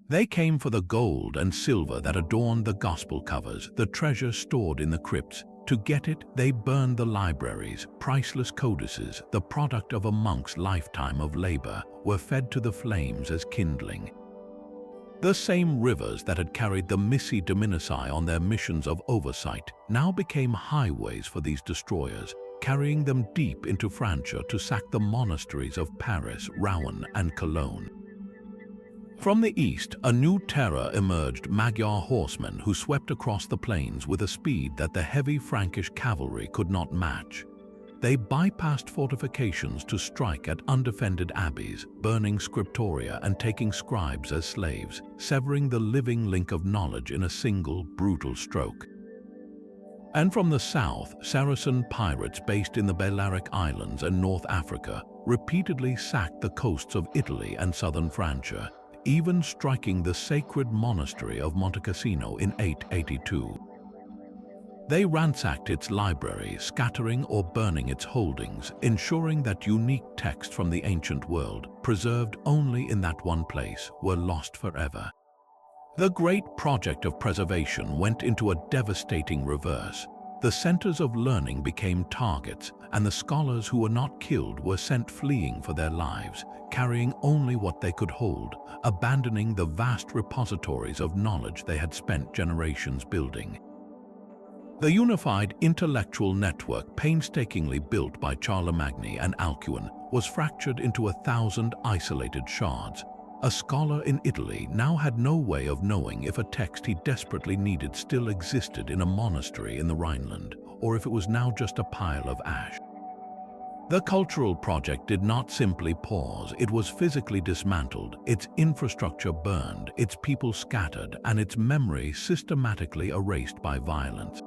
They came for the gold and silver that adorned the gospel covers, the treasure stored in the crypts. To get it, they burned the libraries. Priceless codices, the product of a monk's lifetime of labor, were fed to the flames as kindling. The same rivers that had carried the Missi Dominicii on their missions of oversight now became highways for these destroyers, carrying them deep into Francia to sack the monasteries of Paris, Rouen, and Cologne. From the east, a new terror emerged: Magyar horsemen who swept across the plains with a speed that the heavy Frankish cavalry could not match. They bypassed fortifications to strike at undefended abbeys, burning Scriptoria and taking scribes as slaves, severing the living link of knowledge in a single, brutal stroke. And from the south, Saracen pirates based in the Balearic Islands and North Africa repeatedly sacked the coasts of Italy and southern Francia, even striking the sacred monastery of Monte Cassino in 882. They ransacked its library, scattering or burning its holdings, ensuring that unique texts from the ancient world, preserved only in that one place, were lost forever. The great project of preservation went into a devastating reverse. The centers of learning became targets, and the scholars who were not killed were sent fleeing for their lives, carrying only what they could hold, abandoning the vast repositories of knowledge they had spent generations building. The unified intellectual network painstakingly built by Charlemagne and Alcuin was fractured into 1,000 isolated shards. A scholar in Italy now had no way of knowing if a text he desperately needed still existed in a monastery in the Rhineland, or if it was now just a pile of ash. The cultural project did not simply pause, it was physically dismantled, its infrastructure burned, its people scattered, and its memory systematically erased by violence.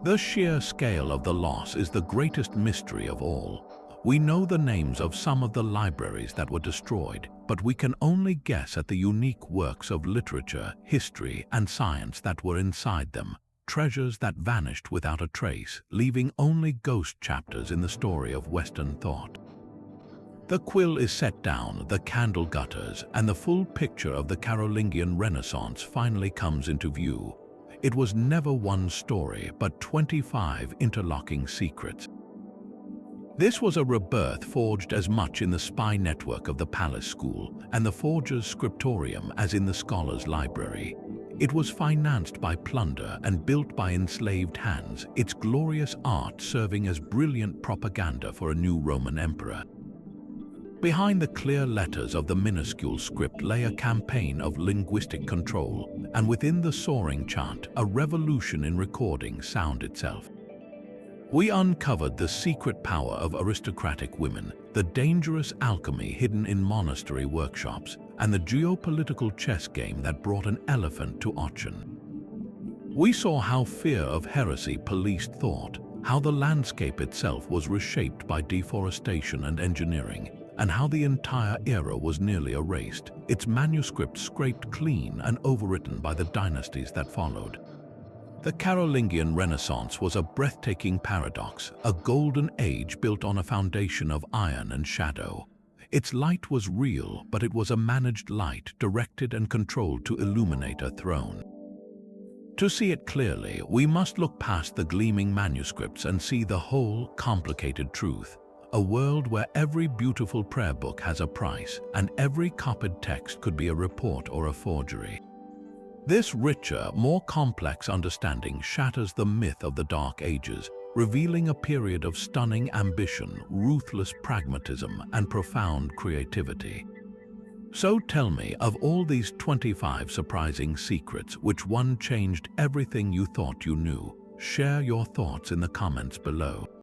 The sheer scale of the loss is the greatest mystery of all. We know the names of some of the libraries that were destroyed, but we can only guess at the unique works of literature, history, and science that were inside them, treasures that vanished without a trace, leaving only ghost chapters in the story of Western thought. The quill is set down, the candle gutters, and the full picture of the Carolingian Renaissance finally comes into view. It was never one story, but 25 interlocking secrets. This was a rebirth forged as much in the spy network of the palace school and the forger's scriptorium as in the scholar's library. It was financed by plunder and built by enslaved hands, its glorious art serving as brilliant propaganda for a new Roman emperor. Behind the clear letters of the minuscule script lay a campaign of linguistic control, and within the soaring chant, a revolution in recording sound itself. We uncovered the secret power of aristocratic women, the dangerous alchemy hidden in monastery workshops, and the geopolitical chess game that brought an elephant to Aachen. We saw how fear of heresy policed thought, how the landscape itself was reshaped by deforestation and engineering, and how the entire era was nearly erased, its manuscripts scraped clean and overwritten by the dynasties that followed. The Carolingian Renaissance was a breathtaking paradox, a golden age built on a foundation of iron and shadow. Its light was real, but it was a managed light, directed and controlled to illuminate a throne. To see it clearly, we must look past the gleaming manuscripts and see the whole, complicated truth. A world where every beautiful prayer book has a price, and every copied text could be a report or a forgery. This richer, more complex understanding shatters the myth of the Dark Ages, revealing a period of stunning ambition, ruthless pragmatism, and profound creativity. So tell me, of all these 25 surprising secrets, which one changed everything you thought you knew? Share your thoughts in the comments below.